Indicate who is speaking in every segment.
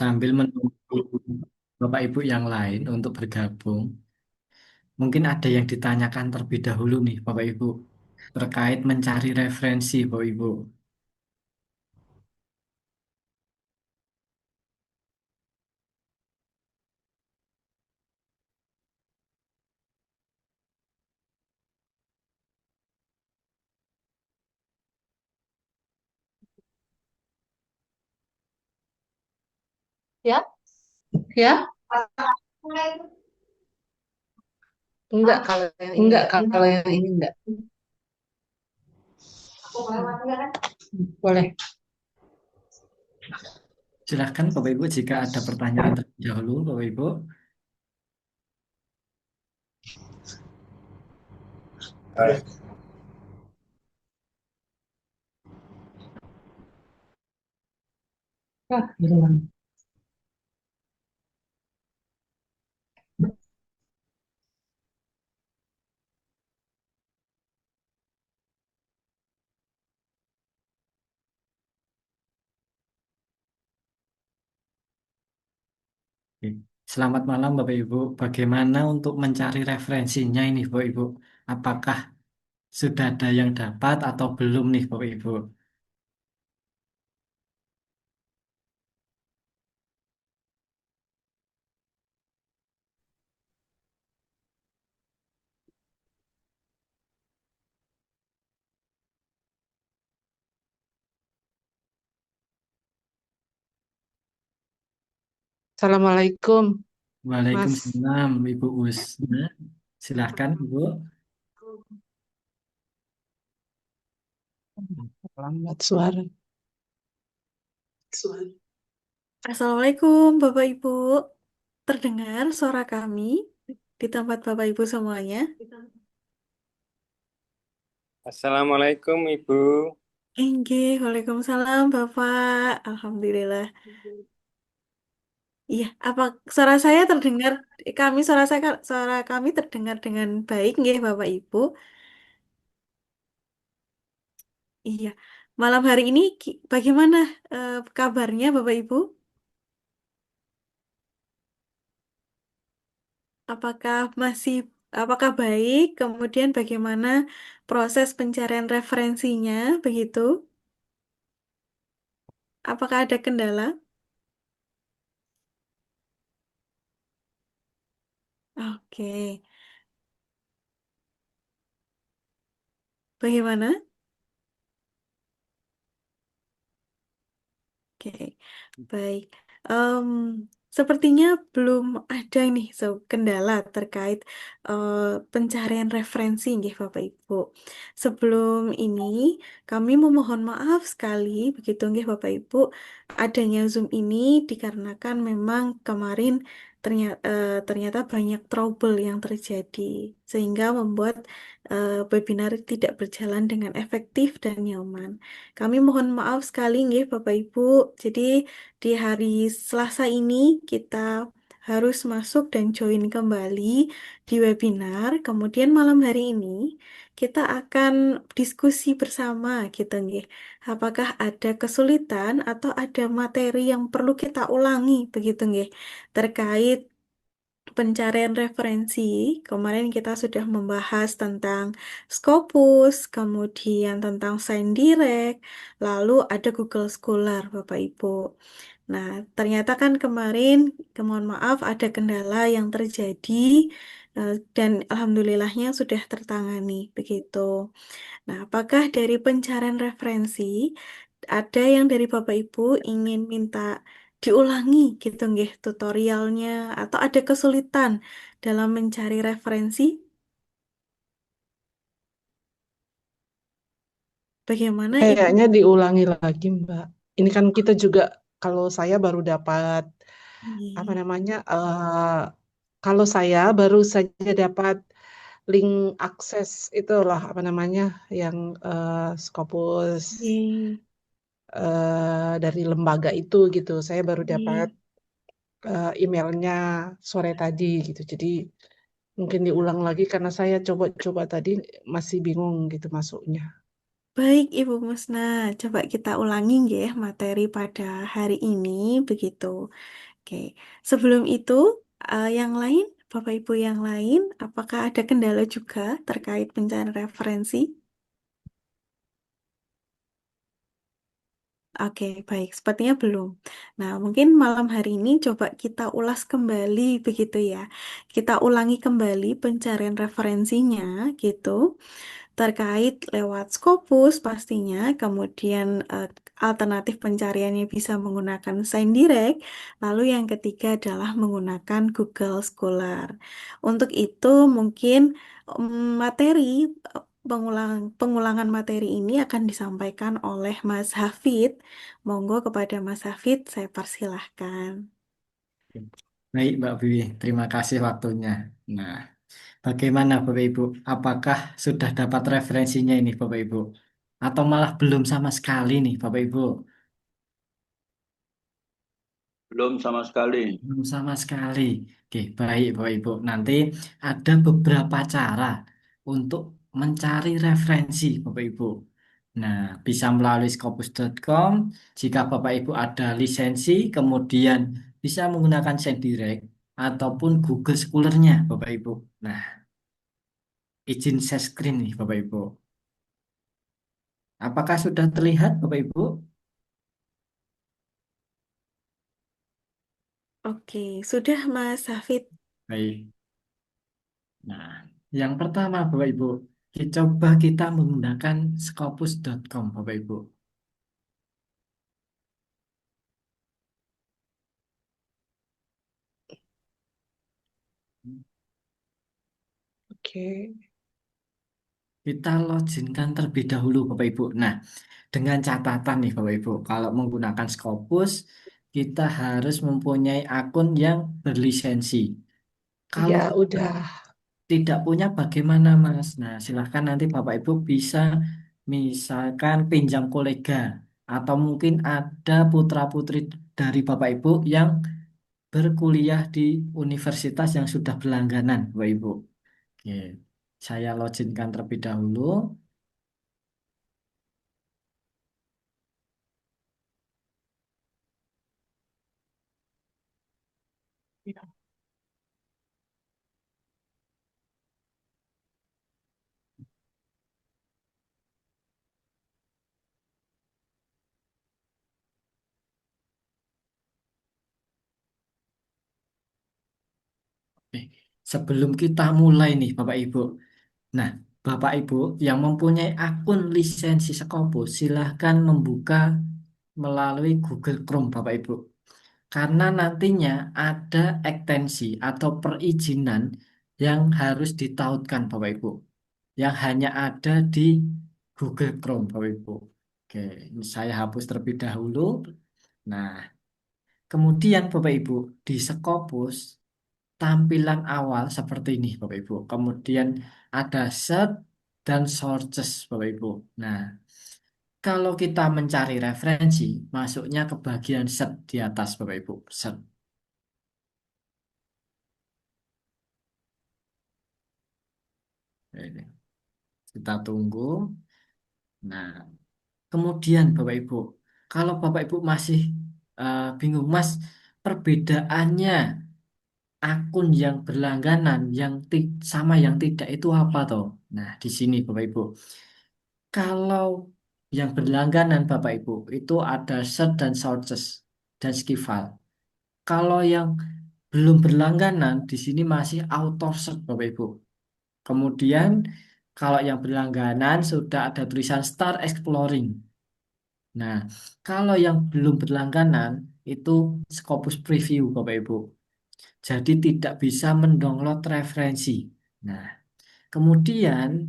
Speaker 1: sambil menunggu Bapak Ibu yang lain untuk bergabung. Mungkin ada yang ditanyakan terlebih dahulu nih Bapak Ibu terkait mencari referensi Bapak Ibu.
Speaker 2: Ya, ya, enggak kalau yang enggak kalau yang ini enggak. Boleh.
Speaker 1: Silahkan Bapak Ibu jika ada pertanyaan terlebih dahulu Bapak Ibu.
Speaker 2: Ah, gimana?
Speaker 1: Oke. Selamat malam Bapak Ibu. Bagaimana untuk mencari referensinya ini Bapak Ibu? Apakah sudah ada yang dapat atau belum nih Bapak Ibu?
Speaker 2: Assalamualaikum, Mas.
Speaker 1: Waalaikumsalam Ibu Usna. Silahkan Ibu.
Speaker 2: Lambat suara. Suara.
Speaker 3: Assalamualaikum Bapak Ibu. Terdengar suara kami di tempat Bapak Ibu semuanya?
Speaker 4: Assalamualaikum Ibu.
Speaker 3: Waalaikumsalam Bapak. Alhamdulillah. Iya, apa suara saya terdengar? Suara kami terdengar dengan baik, nggih Bapak Ibu. Iya. Malam hari ini bagaimana kabarnya Bapak Ibu? Apakah masih apakah baik? Kemudian bagaimana proses pencarian referensinya begitu? Apakah ada kendala? Oke. Bagaimana? Oke, baik. Em, Sepertinya belum ada nih kendala terkait eh, pencarian referensi, nggih Bapak Ibu. Sebelum ini, kami memohon maaf sekali, begitu nggih Bapak Ibu, adanya Zoom ini dikarenakan memang kemarin ternyata banyak trouble yang terjadi, sehingga membuat webinar tidak berjalan dengan efektif dan nyaman. Kami mohon maaf sekali nggih Bapak Ibu. Jadi di hari Selasa ini kita harus masuk dan join kembali di webinar. Kemudian malam hari ini kita akan diskusi bersama gitu nggih. Apakah ada kesulitan atau ada materi yang perlu kita ulangi begitu nggih terkait pencarian referensi. Kemarin kita sudah membahas tentang Scopus, kemudian tentang Sign Direct, lalu ada Google Scholar, Bapak Ibu. Nah, ternyata kan kemarin, mohon maaf, ada kendala yang terjadi, dan alhamdulillahnya sudah tertangani, begitu. Nah, apakah dari pencarian referensi ada yang dari Bapak Ibu ingin minta diulangi gitu nggih tutorialnya atau ada kesulitan dalam mencari referensi? Bagaimana Ibu?
Speaker 2: Kayaknya diulangi lagi, Mbak. Ini kan kita juga kalau saya baru dapat apa
Speaker 3: Iya.
Speaker 2: namanya? Kalau saya baru saja dapat link akses itulah apa namanya yang Scopus
Speaker 3: Iya.
Speaker 2: dari lembaga itu gitu. Saya baru dapat
Speaker 3: Iya.
Speaker 2: emailnya sore tadi gitu. Jadi mungkin diulang lagi karena saya coba-coba tadi masih bingung gitu masuknya.
Speaker 3: Baik, Ibu Musna. Coba kita ulangi ya materi pada hari ini begitu. Oke. Sebelum itu, yang lain, Bapak Ibu yang lain, apakah ada kendala juga terkait pencarian referensi? Oke, baik. Sepertinya belum. Nah, mungkin malam hari ini coba kita ulas kembali begitu ya. Kita ulangi kembali pencarian referensinya gitu terkait lewat Scopus pastinya, kemudian alternatif pencariannya bisa menggunakan Sign Direct, lalu yang ketiga adalah menggunakan Google Scholar. Untuk itu mungkin materi pengulangan materi ini akan disampaikan oleh Mas Hafid. Monggo kepada Mas Hafid saya persilahkan.
Speaker 1: Baik, Mbak Bibi, terima kasih waktunya. Nah, bagaimana Bapak Ibu? Apakah sudah dapat referensinya ini Bapak Ibu? Atau malah belum sama sekali nih Bapak Ibu?
Speaker 5: Belum sama sekali.
Speaker 1: Belum sama sekali. Oke, baik Bapak Ibu. Nanti ada beberapa cara untuk mencari referensi Bapak Ibu. Nah, bisa melalui scopus.com. Jika Bapak Ibu ada lisensi, kemudian bisa menggunakan SendDirect ataupun Google Scholar-nya Bapak Ibu. Nah, izin share screen nih Bapak Ibu. Apakah sudah terlihat Bapak Ibu?
Speaker 3: Oke, sudah Mas Hafid.
Speaker 1: Baik. Nah, yang pertama Bapak Ibu, coba kita menggunakan scopus.com Bapak Ibu.
Speaker 2: Oke.
Speaker 1: Kita loginkan terlebih dahulu Bapak Ibu. Nah, dengan catatan nih Bapak Ibu, kalau menggunakan Scopus, kita harus mempunyai akun yang berlisensi. Kalau
Speaker 2: Ya,
Speaker 1: kita
Speaker 2: udah.
Speaker 1: tidak punya bagaimana Mas? Nah, silahkan nanti Bapak Ibu bisa misalkan pinjam kolega atau mungkin ada putra-putri dari Bapak Ibu yang berkuliah di universitas yang sudah berlangganan Bapak Ibu. Oke, saya loginkan terlebih dahulu. Oke, sebelum kita mulai nih Bapak Ibu. Nah, Bapak Ibu yang mempunyai akun lisensi Scopus silahkan membuka melalui Google Chrome Bapak Ibu. Karena nantinya ada ekstensi atau perizinan yang harus ditautkan Bapak Ibu. Yang hanya ada di Google Chrome Bapak Ibu. Oke, ini saya hapus terlebih dahulu. Nah, kemudian Bapak Ibu di Scopus tampilan awal seperti ini Bapak Ibu. Kemudian ada search dan sources Bapak Ibu. Nah, kalau kita mencari referensi, masuknya ke bagian search di atas Bapak Ibu. Search. Ini. Kita tunggu. Nah, kemudian Bapak Ibu, kalau Bapak Ibu masih bingung, Mas, perbedaannya akun yang berlangganan yang sama yang tidak itu apa toh? Nah, di sini Bapak Ibu. Kalau yang berlangganan Bapak Ibu itu ada search dan sources dan ski file. Kalau yang belum berlangganan di sini masih auto search Bapak Ibu. Kemudian kalau yang berlangganan sudah ada tulisan Start Exploring. Nah, kalau yang belum berlangganan itu Scopus Preview Bapak Ibu. Jadi tidak bisa mendownload referensi. Nah, kemudian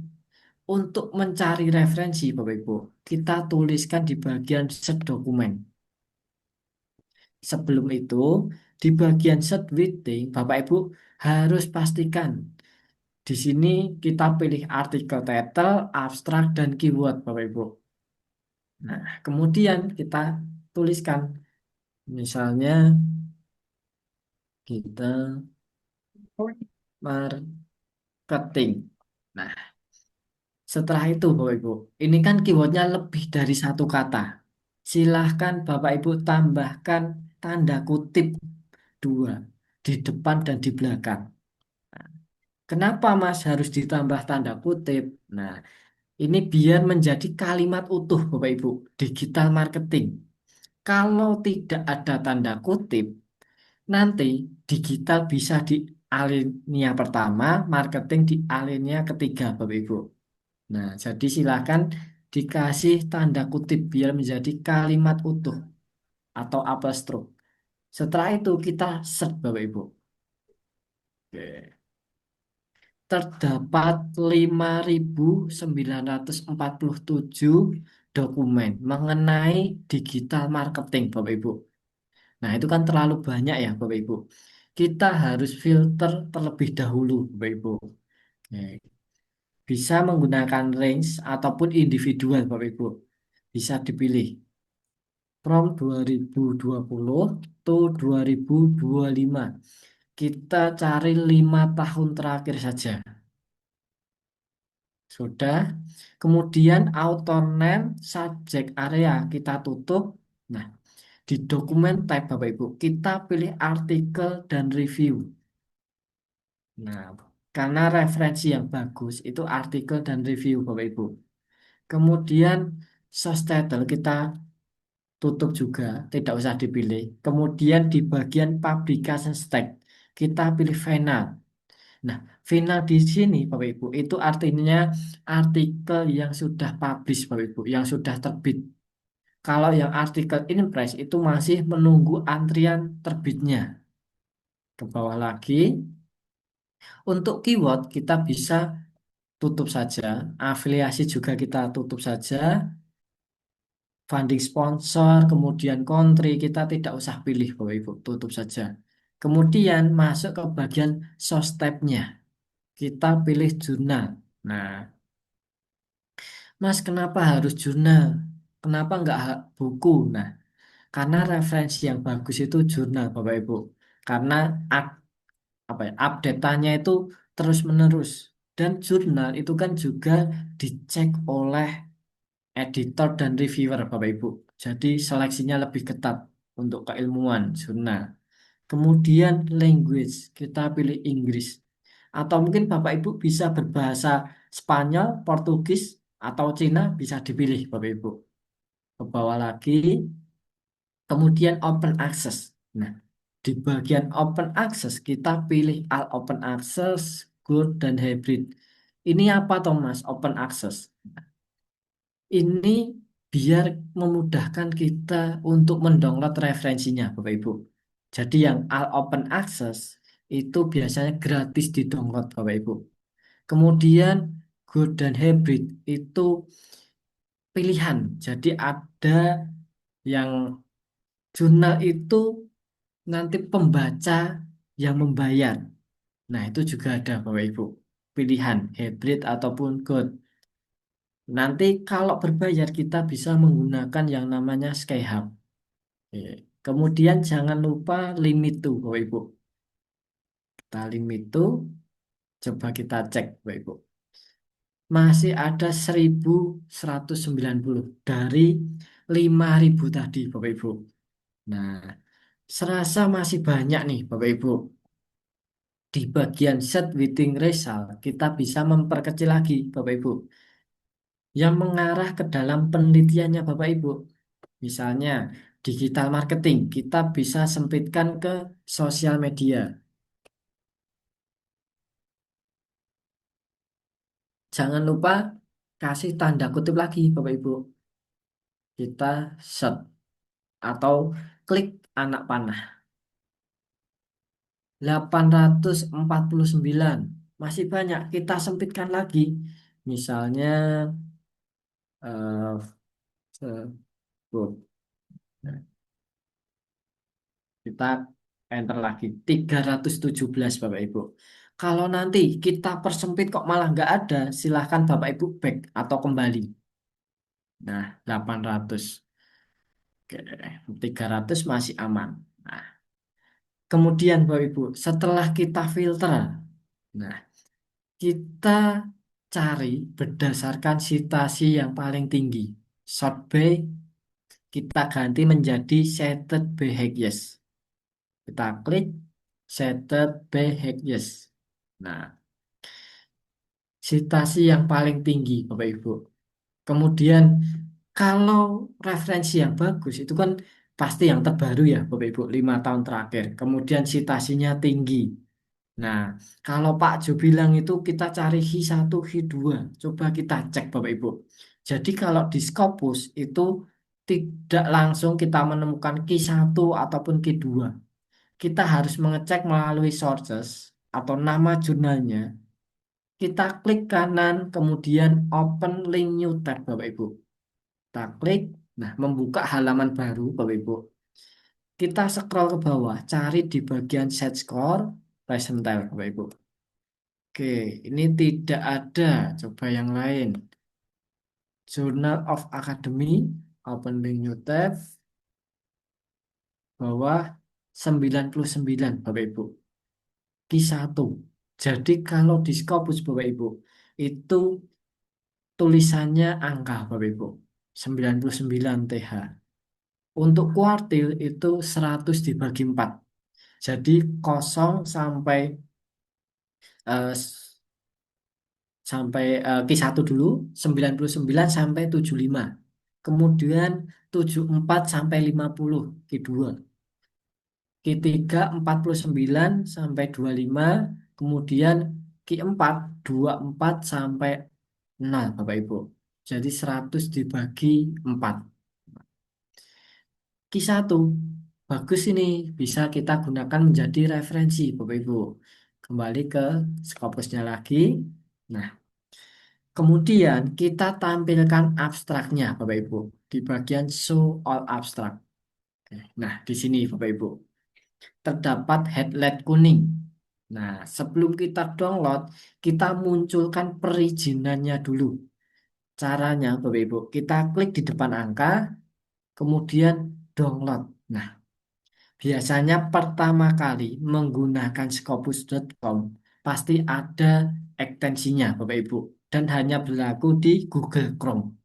Speaker 1: untuk mencari referensi Bapak Ibu, kita tuliskan di bagian set dokumen. Sebelum itu, di bagian set wording, Bapak Ibu harus pastikan di sini kita pilih artikel title, abstrak, dan keyword Bapak Ibu. Nah, kemudian kita tuliskan misalnya kita marketing. Nah, Setelah itu, Bapak Ibu, ini kan keywordnya lebih dari satu kata. Silahkan Bapak Ibu tambahkan tanda kutip dua di depan dan di belakang. Kenapa Mas harus ditambah tanda kutip? Nah, ini biar menjadi kalimat utuh, Bapak Ibu, digital marketing. Kalau tidak ada tanda kutip, nanti digital bisa di alinea pertama, marketing di alinea ketiga, Bapak Ibu. Nah, jadi silakan dikasih tanda kutip biar menjadi kalimat utuh atau apostrof. Setelah itu kita search, Bapak Ibu. Oke. Terdapat 5.947 dokumen mengenai digital marketing, Bapak Ibu. Nah, itu kan terlalu banyak ya, Bapak Ibu. Kita harus filter terlebih dahulu, Bapak Ibu. Oke. Bisa menggunakan range ataupun individual, Bapak Ibu. Bisa dipilih. From 2020 to 2025. Kita cari 5 tahun terakhir saja. Sudah. Kemudian author name, subject area kita tutup. Nah, di dokumen type Bapak Ibu, kita pilih artikel dan review. Nah, karena referensi yang bagus itu artikel dan review Bapak Ibu. Kemudian source title kita tutup juga, tidak usah dipilih. Kemudian di bagian publication text kita pilih final. Nah, final di sini Bapak Ibu itu artinya artikel yang sudah publish Bapak Ibu, yang sudah terbit. Kalau yang artikel in press itu masih menunggu antrian terbitnya. Ke bawah lagi, untuk keyword kita bisa tutup saja, afiliasi juga kita tutup saja, funding sponsor, kemudian country kita tidak usah pilih Bapak Ibu, tutup saja. Kemudian masuk ke bagian source tab-nya. Kita pilih jurnal. Nah, Mas, kenapa harus jurnal? Kenapa nggak buku? Nah, karena referensi yang bagus itu jurnal, Bapak Ibu. Karena apa ya, update-nya itu terus-menerus. Dan jurnal itu kan juga dicek oleh editor dan reviewer, Bapak Ibu. Jadi seleksinya lebih ketat untuk keilmuan jurnal. Kemudian language, kita pilih Inggris. Atau mungkin Bapak Ibu bisa berbahasa Spanyol, Portugis, atau Cina bisa dipilih Bapak Ibu. Ke bawah lagi, kemudian open access. Nah, di bagian open access kita pilih all open access, good, dan hybrid. Ini apa Thomas, open access? Ini biar memudahkan kita untuk mendownload referensinya Bapak Ibu. Jadi yang all open access itu biasanya gratis di-download Bapak Ibu. Kemudian good dan hybrid itu pilihan. Jadi ada yang jurnal itu nanti pembaca yang membayar. Nah, itu juga ada Bapak Ibu. Pilihan hybrid ataupun good. Nanti kalau berbayar kita bisa menggunakan yang namanya Skyhub. Oke. Kemudian jangan lupa limit tuh Bapak Ibu. Kita limit tuh, coba kita cek Bapak Ibu. Masih ada 1.190 dari 5.000 tadi Bapak Ibu. Nah, serasa masih banyak nih Bapak Ibu. Di bagian set waiting result kita bisa memperkecil lagi Bapak Ibu. Yang mengarah ke dalam penelitiannya Bapak Ibu. Misalnya digital marketing, kita bisa sempitkan ke sosial media. Jangan lupa kasih tanda kutip lagi, Bapak Ibu. Kita search atau klik anak panah. 849. Masih banyak, kita sempitkan lagi. Misalnya, eh, sebut. Kita enter lagi 317 Bapak Ibu. Kalau nanti kita persempit kok malah nggak ada, silahkan Bapak Ibu back atau kembali. Nah, 800. Oke, 300 masih aman. Nah, kemudian Bapak Ibu, setelah kita filter, nah kita cari berdasarkan citasi yang paling tinggi. Short B kita ganti menjadi Seated Behaviors. Kita klik Seated Behaviors. Nah, citasi yang paling tinggi, Bapak Ibu. Kemudian kalau referensi yang bagus itu kan pasti yang terbaru ya Bapak Ibu, 5 tahun terakhir. Kemudian citasinya tinggi. Nah, kalau Pak Jo bilang itu kita cari Hi1, Hi2. Coba kita cek Bapak Ibu. Jadi kalau di Scopus itu tidak langsung kita menemukan Ki1 ataupun Ki2. Kita harus mengecek melalui sources atau nama jurnalnya. Kita klik kanan, kemudian open link new tab Bapak Ibu. Kita klik, nah membuka halaman baru Bapak Ibu. Kita scroll ke bawah, cari di bagian set score, percentile Bapak Ibu. Oke, ini tidak ada. Coba yang lain. Journal of Academy, open link new tab, bawah 99 Bapak Ibu. Q1. Jadi kalau di Scopus Bapak Ibu, itu tulisannya angka Bapak Ibu. 99 TH. Untuk kuartil itu 100 dibagi 4. Jadi 0 eh, sampai Q1 dulu 99 sampai 75. Kemudian 74 sampai 50 Q2. Q3 49 sampai 25, kemudian Q4 24 sampai 0 Bapak Ibu. Jadi 100 dibagi 4. Q1 bagus ini bisa kita gunakan menjadi referensi Bapak Ibu. Kembali ke Scopusnya lagi. Nah, kemudian kita tampilkan abstraknya Bapak Ibu di bagian show all abstract. Nah, di sini Bapak Ibu terdapat headlight kuning. Nah, sebelum kita download, kita munculkan perizinannya dulu. Caranya Bapak Ibu, kita klik di depan angka, kemudian download. Nah, biasanya pertama kali menggunakan Scopus.com pasti ada ekstensinya Bapak Ibu dan hanya berlaku di Google Chrome.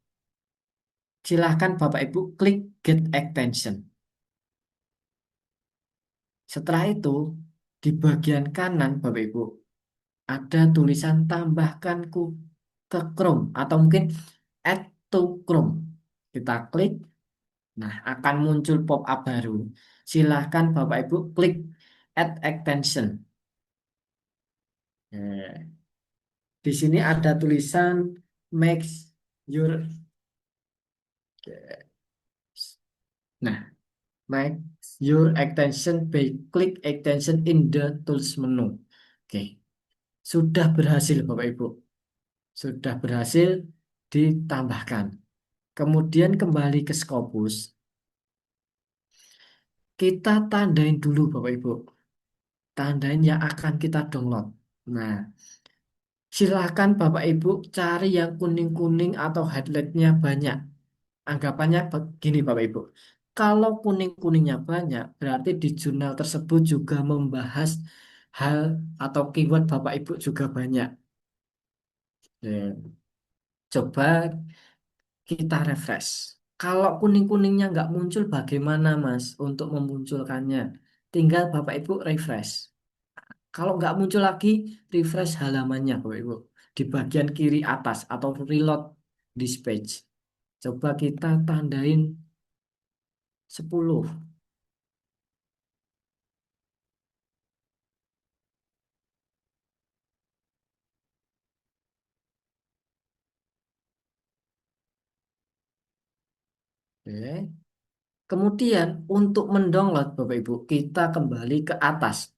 Speaker 1: Silahkan Bapak Ibu klik Get Extension. Setelah itu di bagian kanan Bapak Ibu ada tulisan tambahkan ke Chrome atau mungkin add to Chrome. Kita klik, nah akan muncul pop-up baru. Silahkan Bapak Ibu klik add extension. Eh, Di sini ada tulisan make your nah make your extension by click extension in the tools menu. Oke, sudah berhasil Bapak Ibu. Sudah berhasil ditambahkan. Kemudian kembali ke Scopus. Kita tandain dulu Bapak Ibu. Tandain yang akan kita download. Nah, silakan Bapak Ibu cari yang kuning-kuning atau highlightnya banyak. Anggapannya begini Bapak Ibu. Kalau kuning-kuningnya banyak, berarti di jurnal tersebut juga membahas hal atau keyword Bapak Ibu juga banyak. Ya, coba kita refresh. Kalau kuning-kuningnya nggak muncul, bagaimana Mas untuk memunculkannya? Tinggal Bapak Ibu refresh. Kalau nggak muncul lagi, refresh halamannya Bapak Ibu. Di bagian kiri atas atau reload this page. Coba kita tandain 10. Oke. Kemudian untuk mendownload Bapak Ibu, kita kembali ke atas.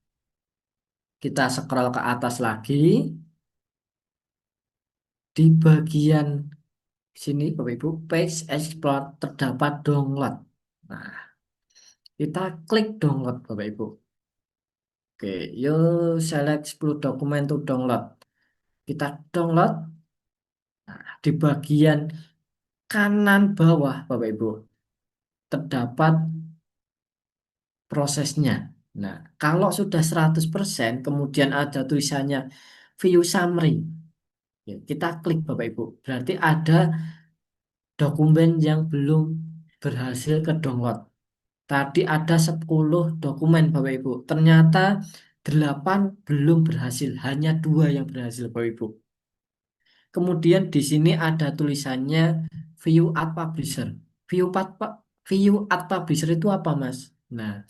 Speaker 1: Kita scroll ke atas lagi. Di bagian sini Bapak Ibu, page explore terdapat download. Nah, kita klik download Bapak Ibu. Oke, yuk select 10 dokumen to download. Kita download. Nah, di bagian kanan bawah Bapak Ibu terdapat prosesnya. Nah, kalau sudah 100% kemudian ada tulisannya view summary. Ya, kita klik Bapak Ibu. Berarti ada dokumen yang belum berhasil ke download. Tadi ada 10 dokumen Bapak Ibu. Ternyata 8 belum berhasil. Hanya 2 yang berhasil Bapak Ibu. Kemudian di sini ada tulisannya View at Publisher. View at Publisher itu apa Mas? Nah,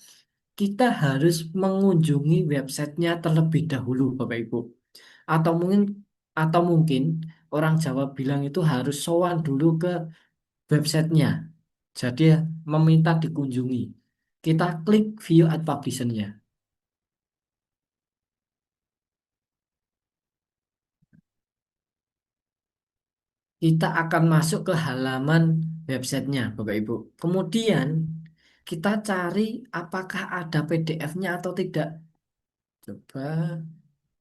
Speaker 1: kita harus mengunjungi websitenya terlebih dahulu Bapak Ibu. Atau mungkin atau mungkin orang Jawa bilang itu harus sowan dulu ke websitenya. Jadi ya, meminta dikunjungi. Kita klik View at Publisher-nya. Kita akan masuk ke halaman websitenya, Bapak Ibu. Kemudian kita cari apakah ada PDF-nya atau tidak. Coba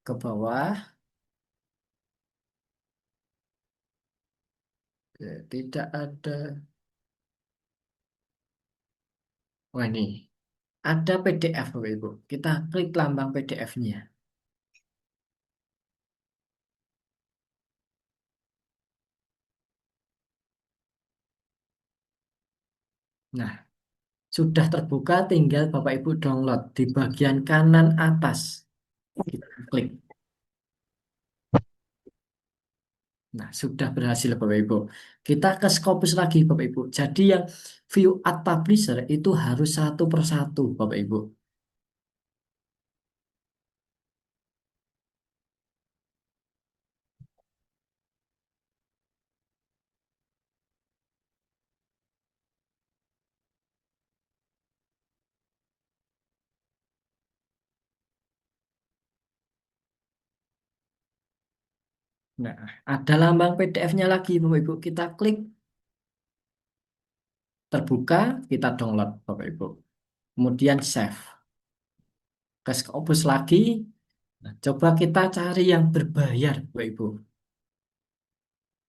Speaker 1: ke bawah. Oke, tidak ada. Wah ini, ada PDF, Bapak Ibu. Kita klik lambang PDF-nya. Nah, sudah terbuka, tinggal Bapak Ibu download di bagian kanan atas. Kita klik. Nah, sudah berhasil Bapak Ibu. Kita ke Scopus lagi Bapak Ibu. Jadi yang view at publisher itu harus satu persatu Bapak Ibu. Nah, ada lambang PDF-nya lagi Bapak Ibu. Kita klik terbuka, kita download Bapak Ibu. Kemudian save. Ke Scopus lagi. Nah, coba kita cari yang berbayar Bapak Ibu.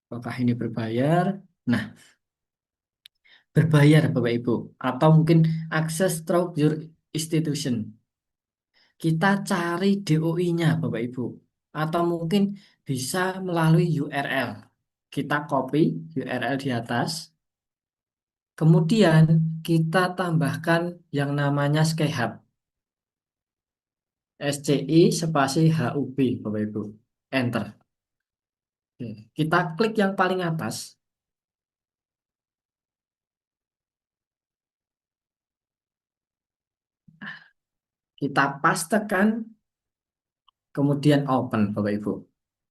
Speaker 1: Apakah ini berbayar? Nah, berbayar Bapak Ibu. Atau mungkin access through your institution. Kita cari DOI-nya Bapak Ibu. Atau mungkin bisa melalui URL. Kita copy URL di atas. Kemudian kita tambahkan yang namanya SkyHub. SCI spasi HUB Bapak Ibu. Enter. Oke. Kita klik yang paling atas. Kita pastekan. Kemudian open Bapak Ibu.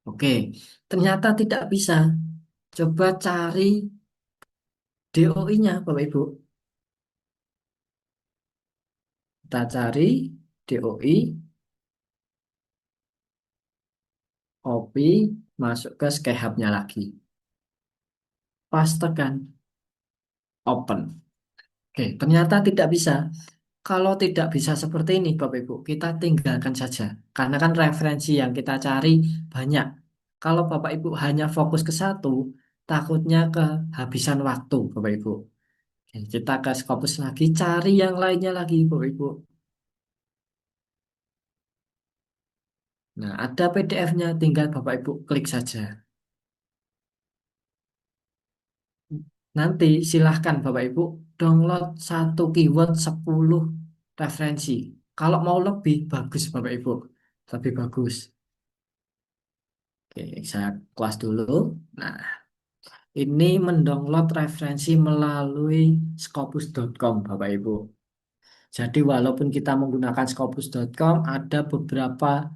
Speaker 1: Oke. Ternyata tidak bisa. Coba cari DOI-nya Bapak Ibu. Kita cari DOI, copy, masuk ke SkyHub-nya lagi. Pastekan, open. Oke, ternyata tidak bisa. Kalau tidak bisa seperti ini, Bapak Ibu, kita tinggalkan saja. Karena kan referensi yang kita cari banyak. Kalau Bapak Ibu hanya fokus ke satu, takutnya kehabisan waktu, Bapak Ibu. Oke, kita ke Scopus lagi, cari yang lainnya lagi, Bapak Ibu. Nah, ada PDF-nya, tinggal Bapak Ibu klik saja. Nanti silahkan Bapak Ibu download satu keyword 10 referensi. Kalau mau lebih bagus Bapak Ibu, lebih bagus. Oke, saya kelas dulu. Nah, ini mendownload referensi melalui scopus.com Bapak Ibu. Jadi walaupun kita menggunakan scopus.com, ada beberapa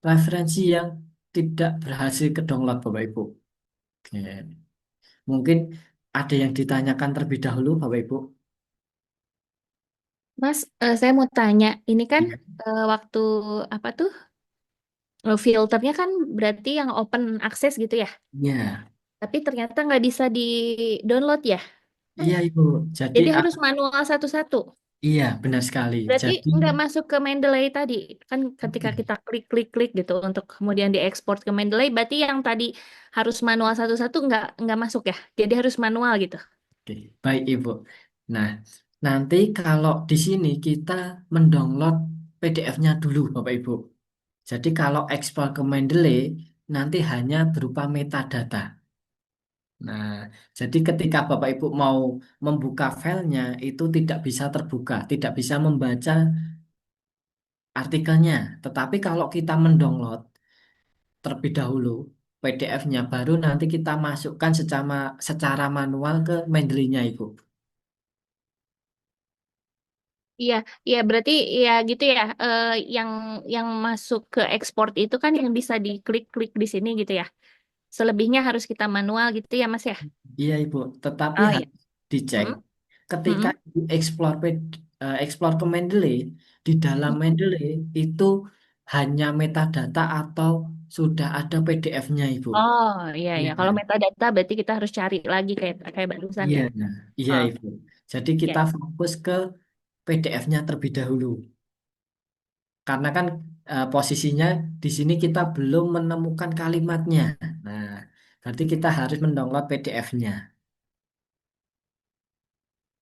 Speaker 1: referensi yang tidak berhasil ke download Bapak Ibu. Oke. Mungkin ada yang ditanyakan terlebih dahulu Bapak Ibu.
Speaker 6: Mas, saya mau tanya, ini kan
Speaker 1: Iya.
Speaker 6: waktu apa tuh filternya kan berarti yang open access gitu ya,
Speaker 1: Iya.
Speaker 6: tapi ternyata nggak bisa di download ya.
Speaker 1: Iya, Ibu. Jadi,
Speaker 6: Jadi harus manual satu-satu.
Speaker 1: iya, benar sekali.
Speaker 6: Berarti
Speaker 1: Jadi,
Speaker 6: nggak masuk ke Mendeley tadi. Kan ketika kita klik-klik-klik gitu untuk kemudian diekspor ke Mendeley, berarti yang tadi harus manual satu-satu nggak masuk ya. Jadi harus manual gitu.
Speaker 1: oke, baik, Ibu. Nah, nanti kalau di sini kita mendownload PDF-nya dulu, Bapak Ibu. Jadi, kalau ekspor ke Mendeley, nanti hanya berupa metadata. Nah, jadi ketika Bapak Ibu mau membuka filenya itu tidak bisa terbuka, tidak bisa membaca artikelnya. Tetapi kalau kita mendownload terlebih dahulu PDF-nya, baru nanti kita masukkan secara manual ke Mendeley-nya, Ibu.
Speaker 6: Iya, iya berarti ya gitu ya. Yang yang masuk ke ekspor itu kan yang bisa diklik-klik di sini gitu ya. Selebihnya harus kita manual gitu ya, Mas ya.
Speaker 1: Iya, Ibu. Tetapi
Speaker 6: Oh iya.
Speaker 1: harus dicek
Speaker 6: Mm-mm.
Speaker 1: ketika
Speaker 6: Mm-mm.
Speaker 1: Ibu explore ke Mendeley, di dalam Mendeley itu hanya metadata atau sudah ada PDF-nya, Ibu.
Speaker 6: Oh iya
Speaker 1: Iya.
Speaker 6: ya. Kalau metadata berarti kita harus cari lagi kayak kayak barusan
Speaker 1: Iya,
Speaker 6: ya.
Speaker 1: nah, iya,
Speaker 6: Oh
Speaker 1: Ibu. Jadi
Speaker 6: iya.
Speaker 1: kita fokus ke PDF-nya terlebih dahulu. Karena kan posisinya di sini kita belum menemukan kalimatnya. Nah, berarti kita harus mendownload PDF-nya.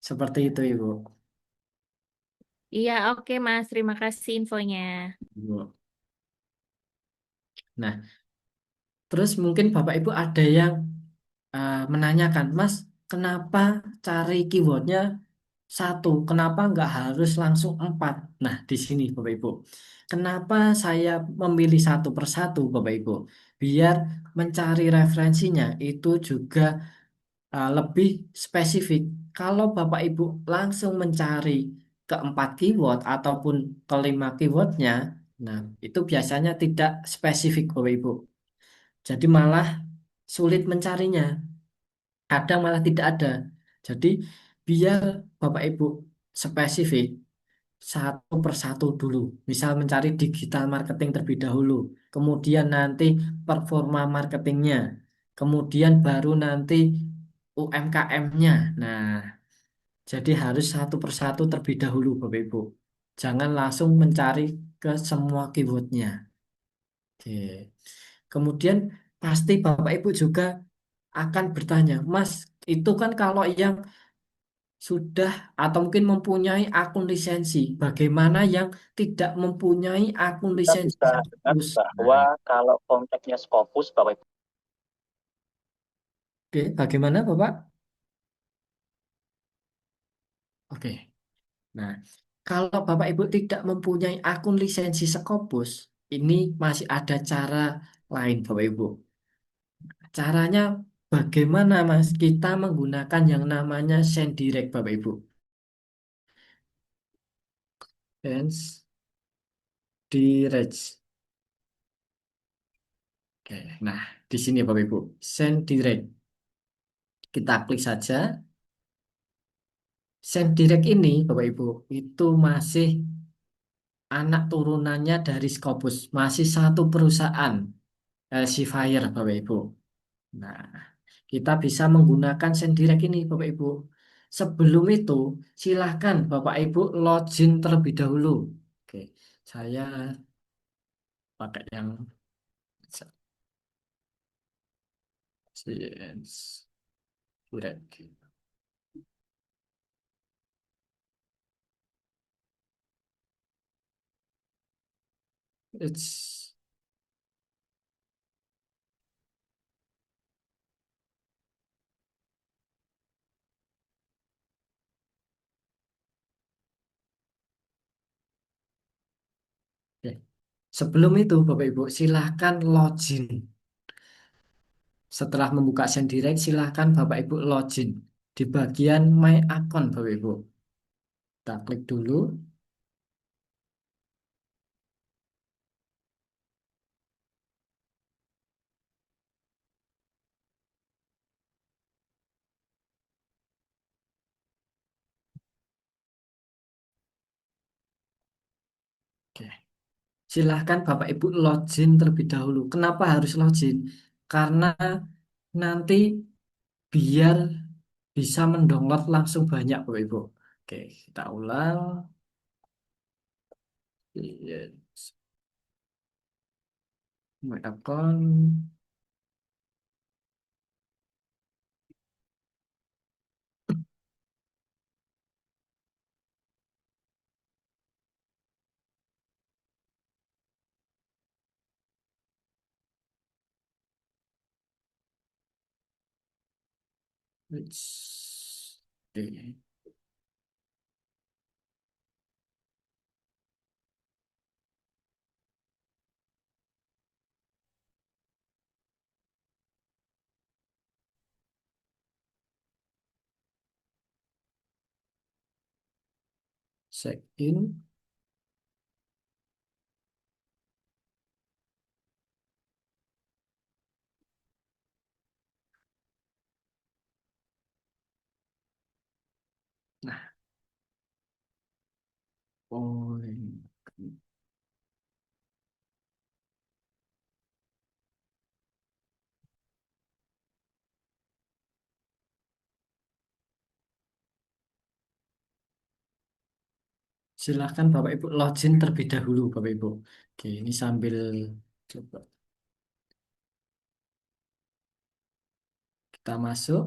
Speaker 1: Seperti itu, Ibu.
Speaker 6: Iya, oke Mas. Terima kasih infonya.
Speaker 1: Ibu. Nah, terus mungkin Bapak Ibu ada yang menanyakan, Mas, kenapa cari keywordnya satu? Kenapa nggak harus langsung empat? Nah, di sini Bapak Ibu. Kenapa saya memilih satu persatu, Bapak Ibu? Biar mencari referensinya itu juga lebih spesifik. Kalau Bapak Ibu langsung mencari keempat keyword ataupun kelima keywordnya, nah itu biasanya tidak spesifik Bapak Ibu. Jadi malah sulit mencarinya. Kadang malah tidak ada. Jadi biar Bapak Ibu spesifik satu persatu dulu. Misal mencari digital marketing terlebih dahulu. Kemudian nanti performa marketingnya. Kemudian baru nanti UMKM-nya. Nah, jadi harus satu persatu terlebih dahulu, Bapak Ibu. Jangan langsung mencari ke semua keywordnya. Oke. Kemudian pasti Bapak Ibu juga akan bertanya, Mas, itu kan kalau yang sudah atau mungkin mempunyai akun lisensi, bagaimana yang tidak mempunyai akun
Speaker 5: Kita
Speaker 1: lisensi
Speaker 5: bisa dengar
Speaker 1: Scopus? Nah,
Speaker 5: bahwa kalau konteksnya Scopus, Bapak Ibu,
Speaker 1: oke, bagaimana Bapak? Oke. Nah, kalau Bapak Ibu tidak mempunyai akun lisensi Scopus, ini masih ada cara lain Bapak Ibu. Caranya bagaimana Mas? Kita menggunakan yang namanya Send Direct Bapak Ibu. Send Direct. Oke. Nah, di sini Bapak Ibu, Send Direct. Kita klik saja. Send Direct ini Bapak Ibu, itu masih anak turunannya dari Scopus, masih satu perusahaan Elsevier Bapak Ibu. Nah, kita bisa menggunakan Sendirect ini, Bapak Ibu. Sebelum itu, silahkan Bapak Ibu login terlebih dahulu. Oke, saya pakai yang Sendirect. It's oke. Sebelum itu, Bapak Ibu, silahkan login. Setelah membuka Sendirect, silahkan Bapak Ibu login di bagian My Account, Bapak Ibu. Kita klik dulu. Oke. Silahkan Bapak Ibu login terlebih dahulu. Kenapa harus login? Karena nanti biar bisa mendownload langsung banyak Bapak Ibu. Oke, kita ulang. Yes. My account. Oke. Check in. Nah, oh, silakan Bapak Ibu login terlebih dahulu Bapak Ibu. Oke, ini sambil coba kita masuk.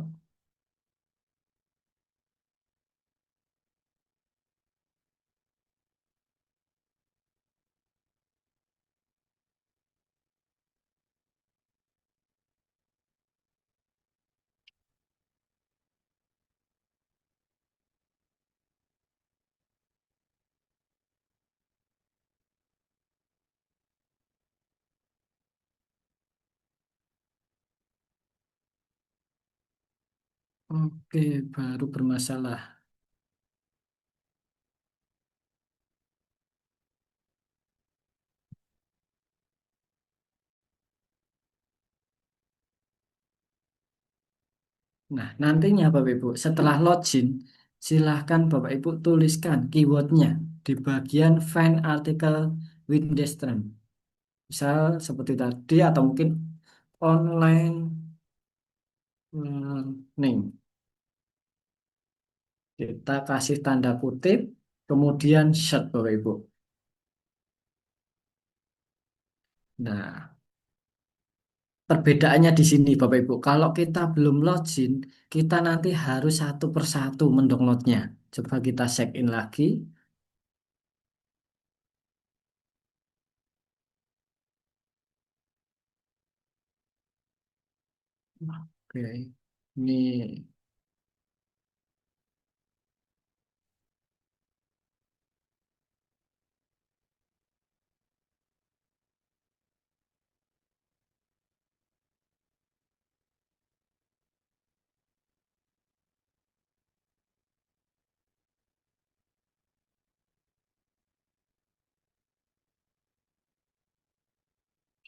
Speaker 1: Oke, baru bermasalah. Nah, nantinya Bapak Ibu, setelah login, silahkan Bapak Ibu tuliskan keywordnya di bagian find article with Destram. Misal seperti tadi atau mungkin online learning. Kita kasih tanda kutip, kemudian search Bapak Ibu. Nah, perbedaannya di sini Bapak Ibu. Kalau kita belum login, kita nanti harus satu persatu mendownloadnya. Coba kita check in lagi. Oke, ini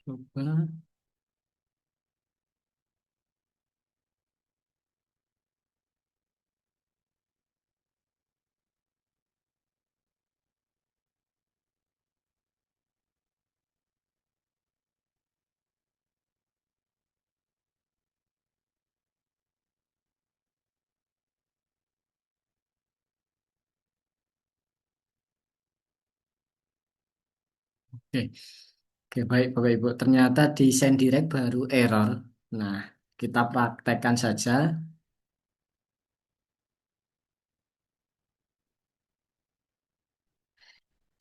Speaker 1: coba. Oke, oke baik Bapak Ibu. Ternyata di send direct baru error. Nah, kita praktekkan saja.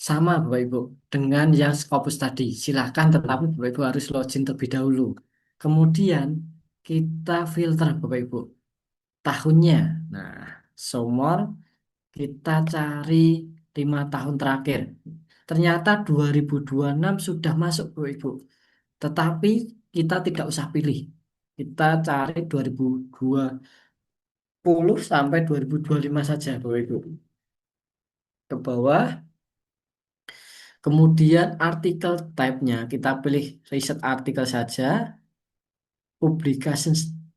Speaker 1: Sama Bapak Ibu dengan yang Scopus tadi. Silahkan tetapi Bapak Ibu harus login terlebih dahulu. Kemudian kita filter Bapak Ibu tahunnya. Nah, Somor kita cari 5 tahun terakhir. Ternyata 2026 sudah masuk Bapak Ibu. Tetapi kita tidak usah pilih. Kita cari 2020 sampai 2025 saja Bapak Ibu. Ke bawah. Kemudian artikel type-nya kita pilih riset artikel saja. Publication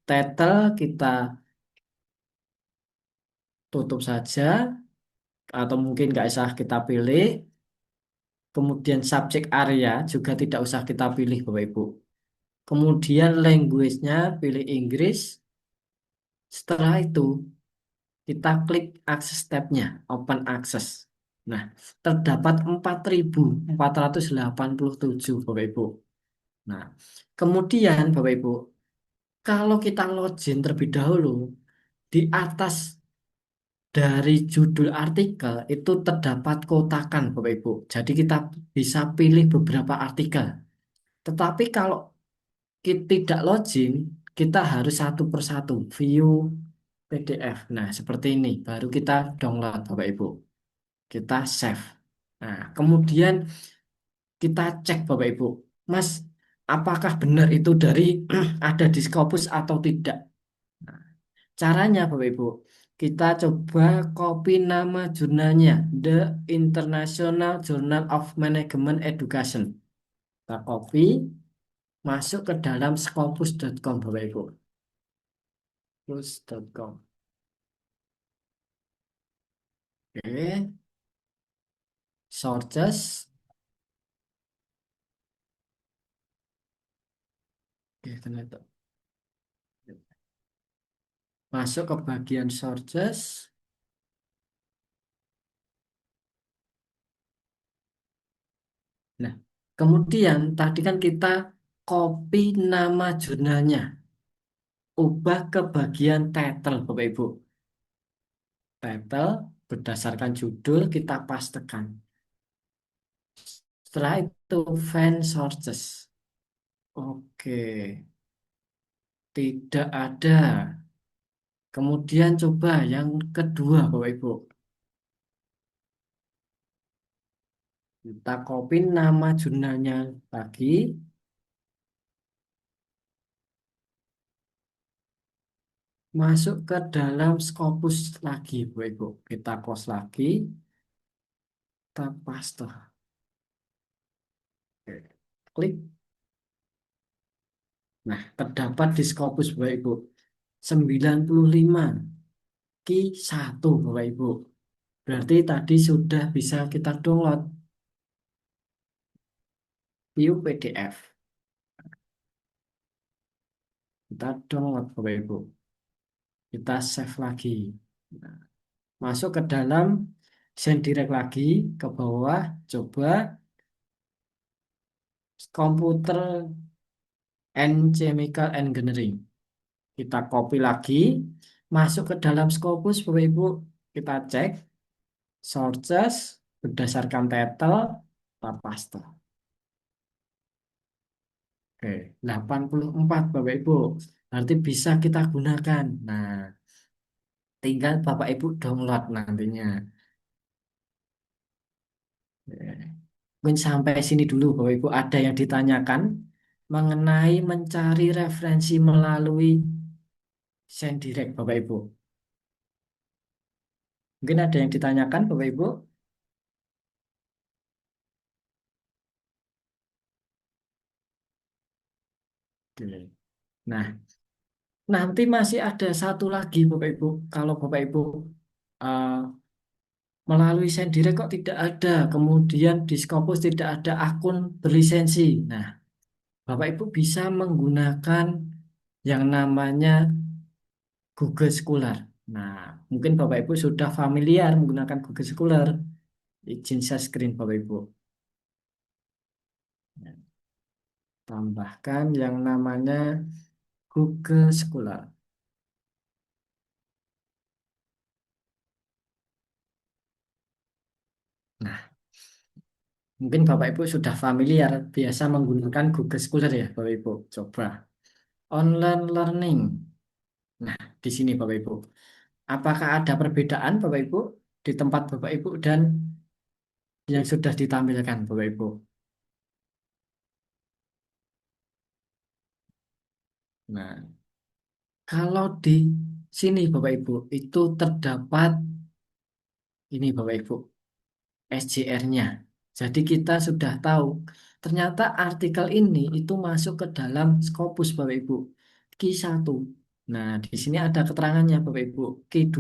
Speaker 1: title kita tutup saja atau mungkin nggak usah kita pilih. Kemudian subject area juga tidak usah kita pilih Bapak Ibu. Kemudian language-nya pilih Inggris. Setelah itu kita klik akses tab-nya, open access. Nah, terdapat 4.487 Bapak Ibu. Nah, kemudian Bapak Ibu, kalau kita login terlebih dahulu, di atas dari judul artikel itu terdapat kotakan Bapak Ibu. Jadi kita bisa pilih beberapa artikel. Tetapi kalau kita tidak login, kita harus satu persatu view PDF. Nah, seperti ini. Baru kita download, Bapak Ibu. Kita save. Nah, kemudian kita cek, Bapak Ibu. Mas, apakah benar itu dari ada di Scopus atau tidak? Nah, caranya, Bapak Ibu, kita coba copy nama jurnalnya, The International Journal of Management Education. Kita copy, masuk ke dalam scopus.com, Bapak Ibu. Scopus.com. Oke, sources. Oke, ternyata. Masuk ke bagian sources. Nah, kemudian tadi kan kita copy nama jurnalnya, ubah ke bagian title, Bapak Ibu. Title berdasarkan judul kita pastekan. Setelah itu find sources. Oke, tidak ada. Kemudian coba yang kedua, Bapak Ibu. Kita copy nama jurnalnya lagi. Masuk ke dalam Scopus lagi, Bu Ibu. Kita close lagi, kita paste. Oke. Klik. Nah, terdapat di Scopus, Bu Ibu. 95 Q1, Bapak Ibu. Berarti tadi sudah bisa kita download. View PDF. Kita download, Bapak Ibu. Kita save lagi. Nah, masuk ke dalam send direct lagi ke bawah. Coba komputer and chemical engineering. Kita copy lagi, masuk ke dalam Scopus, Bapak Ibu, kita cek sources berdasarkan title, kita paste. Oke, 84 Bapak Ibu, nanti bisa kita gunakan. Nah, tinggal Bapak Ibu download nantinya. Oke. Mungkin sampai sini dulu Bapak Ibu, ada yang ditanyakan mengenai mencari referensi melalui send direct Bapak Ibu. Mungkin ada yang ditanyakan Bapak Ibu. Oke. Nah, nanti masih ada satu lagi Bapak Ibu. Kalau Bapak Ibu eh, melalui Sendire kok tidak ada, kemudian di Scopus tidak ada akun berlisensi. Nah, Bapak Ibu bisa menggunakan yang namanya Google Scholar. Nah, mungkin Bapak Ibu sudah familiar menggunakan Google Scholar. Izin share screen Bapak Ibu. Nah, tambahkan yang namanya Google Scholar. Nah, mungkin Bapak Ibu sudah familiar biasa menggunakan Google Scholar ya, Bapak Ibu. Coba online learning. Nah, di sini Bapak Ibu. Apakah ada perbedaan Bapak Ibu di tempat Bapak Ibu dan yang sudah ditampilkan Bapak Ibu? Nah, kalau di sini Bapak Ibu itu terdapat ini Bapak Ibu SJR-nya. Jadi kita sudah tahu ternyata artikel ini itu masuk ke dalam Scopus Bapak Ibu. Q1. Nah, di sini ada keterangannya Bapak Ibu. Q2.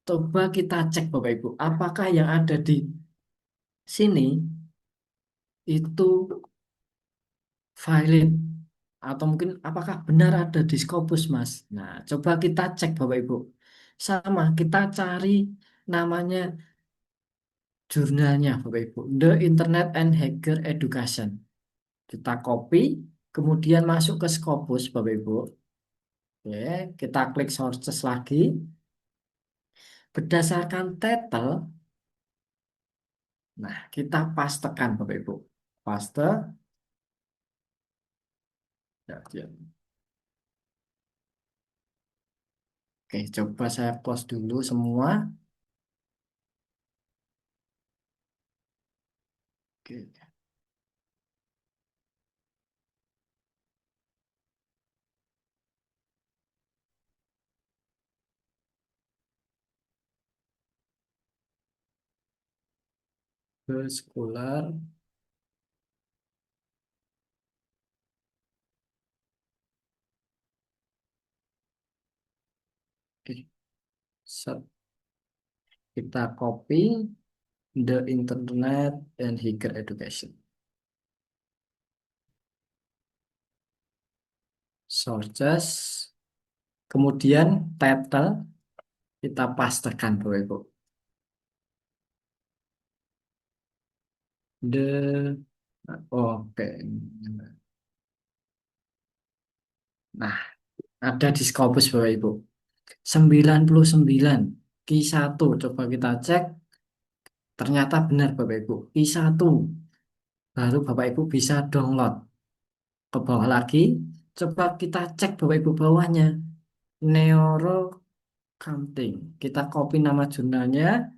Speaker 1: Coba kita cek Bapak Ibu, apakah yang ada di sini itu valid atau mungkin apakah benar ada di Scopus, Mas? Nah, coba kita cek Bapak Ibu. Sama, kita cari namanya jurnalnya Bapak Ibu. The Internet and Hacker Education. Kita copy, kemudian masuk ke Scopus Bapak Ibu. Oke, kita klik sources lagi. Berdasarkan title, nah kita pastekan Bapak Ibu. Paste. Ya, ya. Oke, coba saya close dulu semua. Oke, sekolah. Oke, set. Kita copy the internet and higher education. Sources. Kemudian title kita pastekan Bapak Ibu. The Oke. Nah, ada di Scopus Bapak Ibu. 99 Q1. Coba kita cek. Ternyata benar Bapak Ibu. Q1. Baru Bapak Ibu bisa download. Ke bawah lagi. Coba kita cek Bapak Ibu bawahnya. Neuro Counting. Kita copy nama jurnalnya.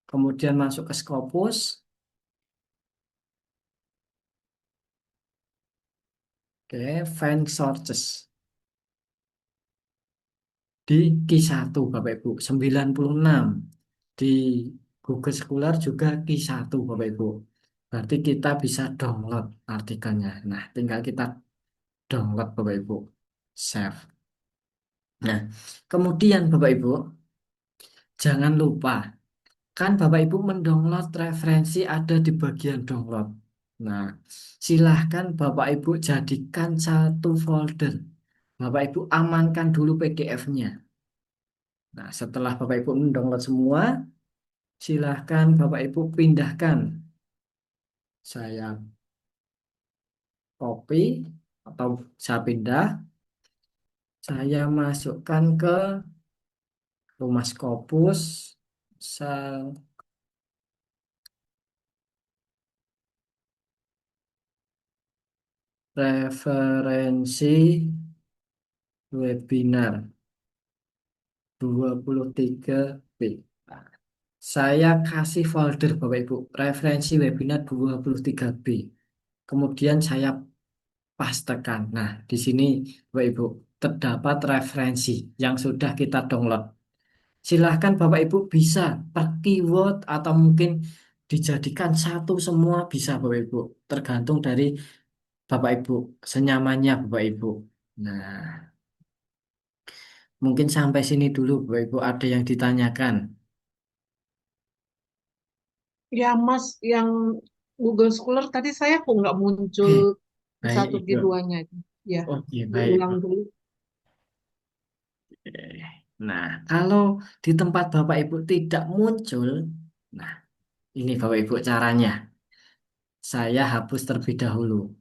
Speaker 1: Kemudian masuk ke Scopus. Oke, find sources. Di Q1 Bapak Ibu 96 di Google Scholar juga Q1 Bapak Ibu, berarti kita bisa download artikelnya. Nah, tinggal kita download Bapak Ibu, save. Nah, kemudian Bapak Ibu jangan lupa, kan Bapak Ibu mendownload referensi ada di bagian download. Nah, silahkan Bapak Ibu jadikan satu folder. Bapak Ibu amankan dulu PDF-nya. Nah, setelah Bapak Ibu mendownload semua, silahkan Bapak Ibu pindahkan. Saya copy atau saya pindah. Saya masukkan ke rumah Scopus. Saya referensi webinar 23B. Nah, saya kasih folder Bapak Ibu, referensi webinar 23B. Kemudian saya pastekan. Nah, di sini Bapak Ibu terdapat referensi yang sudah kita download. Silahkan Bapak Ibu bisa per keyword atau mungkin dijadikan satu semua bisa Bapak Ibu. Tergantung dari Bapak Ibu, senyamannya Bapak Ibu. Nah, mungkin sampai sini dulu Bapak Ibu ada yang ditanyakan.
Speaker 2: Ya, Mas, yang Google Scholar tadi saya kok nggak muncul
Speaker 1: Oke, baik
Speaker 2: satu
Speaker 1: Ibu.
Speaker 2: G2-nya. Ya,
Speaker 1: Oke, baik Ibu.
Speaker 2: diulang dulu.
Speaker 1: Oke. Nah, kalau di tempat Bapak Ibu tidak muncul, nah ini Bapak Ibu caranya. Saya hapus terlebih dahulu.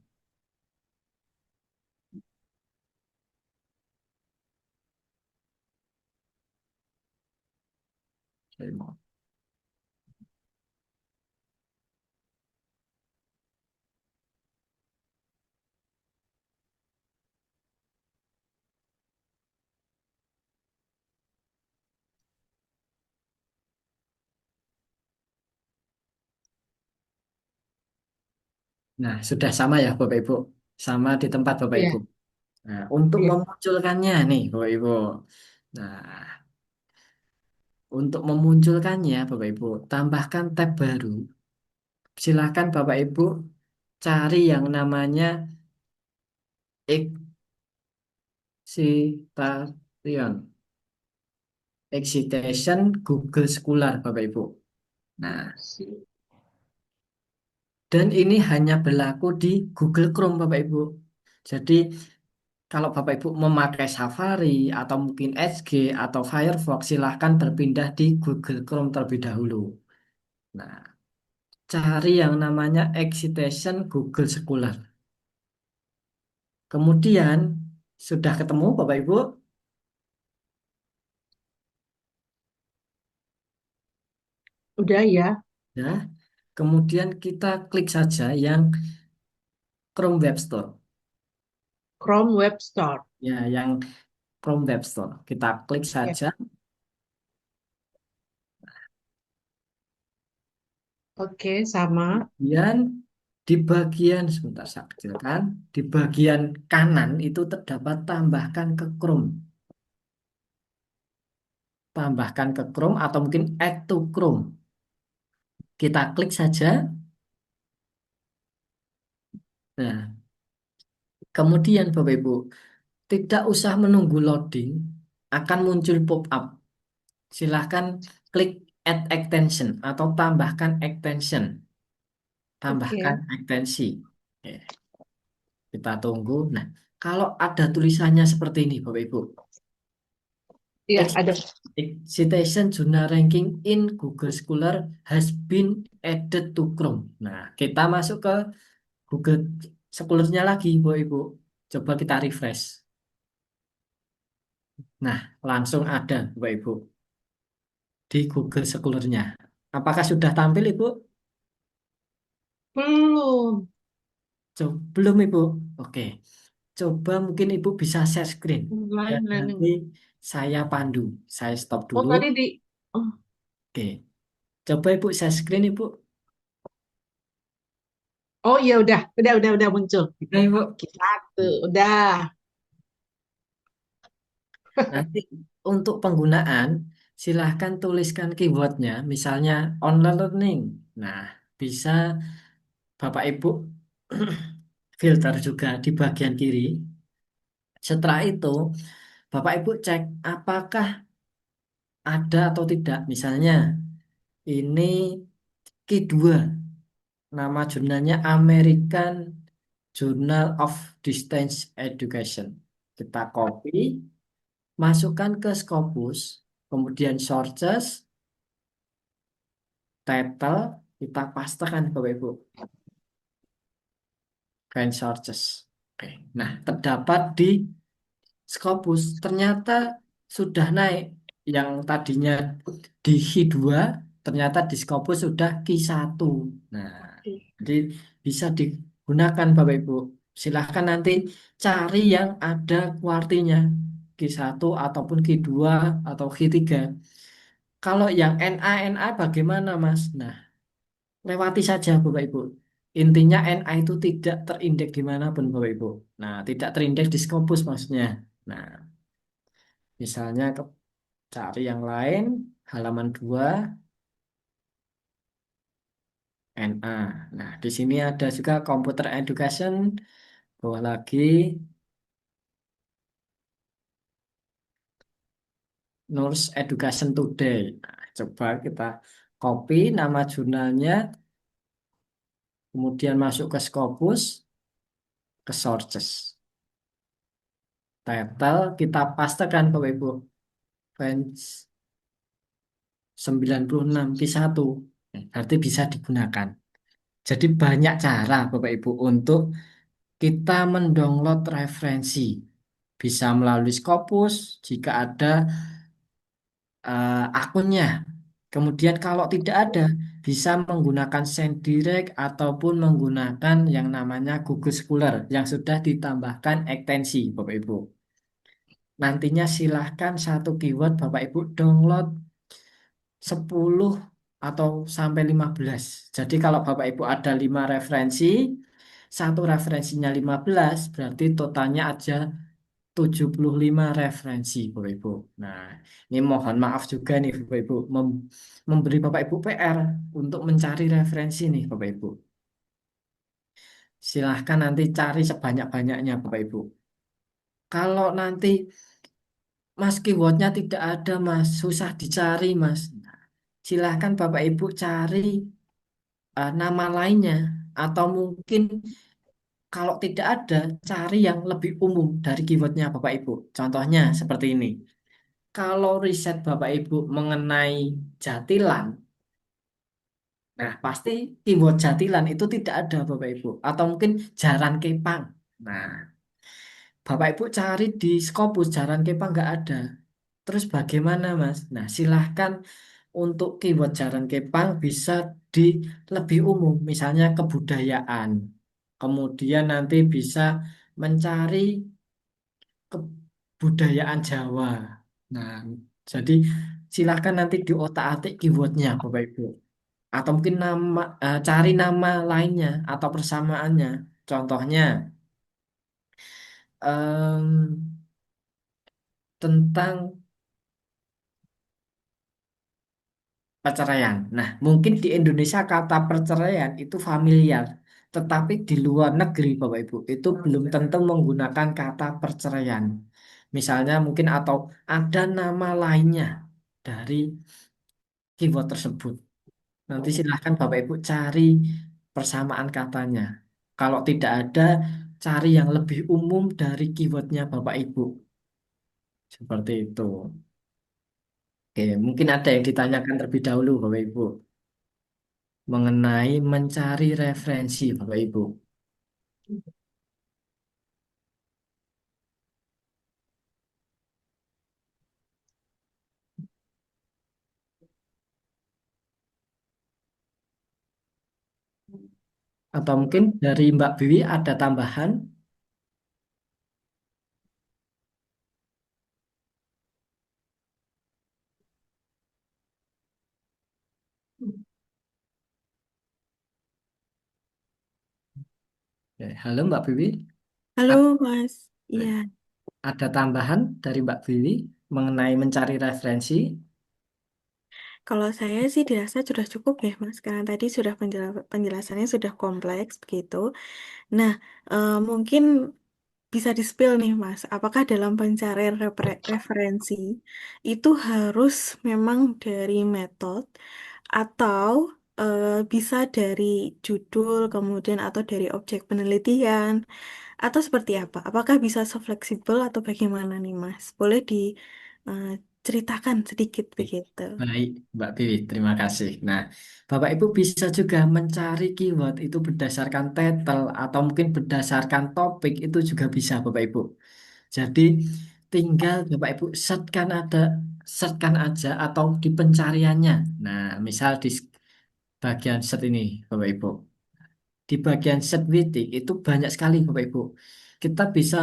Speaker 1: Nah, sudah sama ya Bapak Ibu. Sama di tempat Bapak Ibu.
Speaker 2: Iya,
Speaker 1: Nah, untuk
Speaker 2: iya.
Speaker 1: memunculkannya nih Bapak Ibu. Nah, untuk memunculkannya Bapak Ibu, tambahkan tab baru. Silakan Bapak Ibu cari yang namanya Excitation. Excitation Google Scholar Bapak Ibu. Nah, dan ini hanya berlaku di Google Chrome Bapak Ibu. Jadi kalau Bapak Ibu memakai Safari atau mungkin Edge atau Firefox, silahkan berpindah di Google Chrome terlebih dahulu. Nah, cari yang namanya Excitation Google Scholar. Kemudian, sudah ketemu Bapak Ibu?
Speaker 2: Udah ya.
Speaker 1: Ya. Kemudian kita klik saja yang Chrome Web Store.
Speaker 2: Chrome Web Store.
Speaker 1: Ya, yang Chrome Web Store. Kita klik
Speaker 2: Oke,
Speaker 1: saja.
Speaker 2: oke, sama.
Speaker 1: Kemudian di bagian, sebentar saya kecilkan, di bagian kanan itu terdapat tambahkan ke Chrome. Tambahkan ke Chrome atau mungkin add to Chrome. Kita klik saja. Nah, kemudian Bapak Ibu, tidak usah menunggu loading, akan muncul pop-up. Silahkan klik add extension atau tambahkan extension. Tambahkan
Speaker 2: Oke.
Speaker 1: ekstensi. Oke, kita tunggu. Nah, kalau ada tulisannya seperti ini, Bapak Ibu.
Speaker 2: Iya, ada.
Speaker 1: Citation Journal Ranking in Google Scholar has been added to Chrome. Nah, kita masuk ke Google Scholar-nya lagi, Bapak Ibu. Coba kita refresh. Nah, langsung ada, Bapak Ibu, di Google Scholar-nya. Apakah sudah tampil, Ibu?
Speaker 2: Belum.
Speaker 1: Belum, Ibu. Oke. Coba mungkin Ibu bisa share screen. Dan
Speaker 2: Online
Speaker 1: nanti
Speaker 2: learning.
Speaker 1: saya pandu. Saya stop
Speaker 2: Oh,
Speaker 1: dulu.
Speaker 2: tadi di... Oh,
Speaker 1: Oke. Coba Ibu share screen, Ibu.
Speaker 2: oh iya, udah muncul.
Speaker 1: Nah, Ibu.
Speaker 2: Satu, udah.
Speaker 1: Nanti untuk penggunaan, silahkan tuliskan keywordnya. Misalnya online learning. Nah, bisa Bapak Ibu filter juga di bagian kiri. Setelah itu, Bapak Ibu cek apakah ada atau tidak. Misalnya, ini Q2. Nama jurnalnya American Journal of Distance Education. Kita copy, masukkan ke Scopus, kemudian sources, title, kita pastekan Bapak Ibu. Find sources. Oke. Nah, terdapat di Scopus ternyata sudah naik. Yang tadinya di Q2, ternyata di Scopus sudah Q1. Nah,
Speaker 2: Oke.
Speaker 1: jadi bisa digunakan Bapak Ibu. Silahkan nanti cari yang ada kuartinya. Q1 ataupun Q2 atau Q3. Kalau yang NA bagaimana Mas? Nah, lewati saja Bapak Ibu. Intinya NA itu tidak terindeks dimanapun Bapak Ibu. Nah, tidak terindeks di Scopus maksudnya. Nah, misalnya cari yang lain, halaman 2, NA. Nah, di sini ada juga Computer Education, bawah lagi, Nurse Education Today. Nah, coba kita copy nama jurnalnya, kemudian masuk ke Scopus, ke Sources. Title kita pastekan Bapak Ibu. Fans 96 Q1. Berarti bisa digunakan. Jadi banyak cara Bapak Ibu untuk kita mendownload referensi. Bisa melalui Scopus jika ada akunnya. Kemudian kalau tidak ada, bisa menggunakan SendDirect ataupun menggunakan yang namanya Google Scholar yang sudah ditambahkan ekstensi, Bapak Ibu. Nantinya silahkan satu keyword Bapak Ibu download 10 atau sampai 15. Jadi kalau Bapak Ibu ada 5 referensi, satu referensinya 15, berarti totalnya aja 75 referensi Bapak Ibu. Nah, ini mohon maaf juga nih Bapak Ibu memberi Bapak Ibu PR untuk mencari referensi nih Bapak Ibu. Silahkan nanti cari sebanyak-banyaknya Bapak Ibu. Kalau nanti Mas keywordnya tidak ada Mas, susah dicari Mas. Nah, silahkan Bapak Ibu cari nama lainnya atau mungkin kalau tidak ada cari yang lebih umum dari keywordnya Bapak Ibu. Contohnya seperti ini. Kalau riset Bapak Ibu mengenai jatilan, nah pasti keyword jatilan itu tidak ada Bapak Ibu. Atau mungkin jaran kepang. Nah, Bapak Ibu cari di Scopus jaran kepang nggak ada. Terus bagaimana Mas? Nah, silahkan untuk keyword jaran kepang bisa di lebih umum, misalnya kebudayaan. Kemudian nanti bisa mencari kebudayaan Jawa. Nah, jadi silakan nanti diotak-atik keywordnya, Bapak Ibu. Atau mungkin cari nama lainnya atau persamaannya. Contohnya em, tentang perceraian. Nah, mungkin di Indonesia kata perceraian itu familiar, tetapi di luar negeri, Bapak Ibu, itu belum tentu menggunakan kata perceraian. Misalnya mungkin atau ada nama lainnya dari keyword tersebut. Nanti silahkan Bapak Ibu cari persamaan katanya. Kalau tidak ada, cari yang lebih umum dari keywordnya Bapak Ibu. Seperti itu. Oke, mungkin ada yang ditanyakan terlebih dahulu Bapak Ibu mengenai mencari referensi Bapak Ibu. Atau mungkin dari Mbak Biwi ada tambahan. Oke, halo Mbak Biwi.
Speaker 3: Halo,
Speaker 1: Ad-
Speaker 3: Mas. Iya,
Speaker 1: Ada tambahan dari Mbak Biwi mengenai mencari referensi?
Speaker 3: kalau saya sih dirasa sudah cukup ya, Mas. Karena tadi sudah penjelasannya sudah kompleks begitu. Nah, mungkin bisa di-spill nih, Mas. Apakah dalam pencarian referensi itu harus memang dari metode atau bisa dari judul, kemudian atau dari objek penelitian, atau seperti apa? Apakah bisa se-fleksibel atau bagaimana nih, Mas? Boleh diceritakan sedikit
Speaker 1: Oke,
Speaker 3: begitu.
Speaker 1: baik, Mbak Biwi, terima kasih. Nah, Bapak Ibu bisa juga mencari keyword itu berdasarkan title atau mungkin berdasarkan topik itu juga bisa, Bapak Ibu. Jadi tinggal Bapak Ibu searchkan aja atau di pencariannya. Nah, misal di bagian search ini, Bapak Ibu. Di bagian search Wiki itu banyak sekali, Bapak Ibu. Kita bisa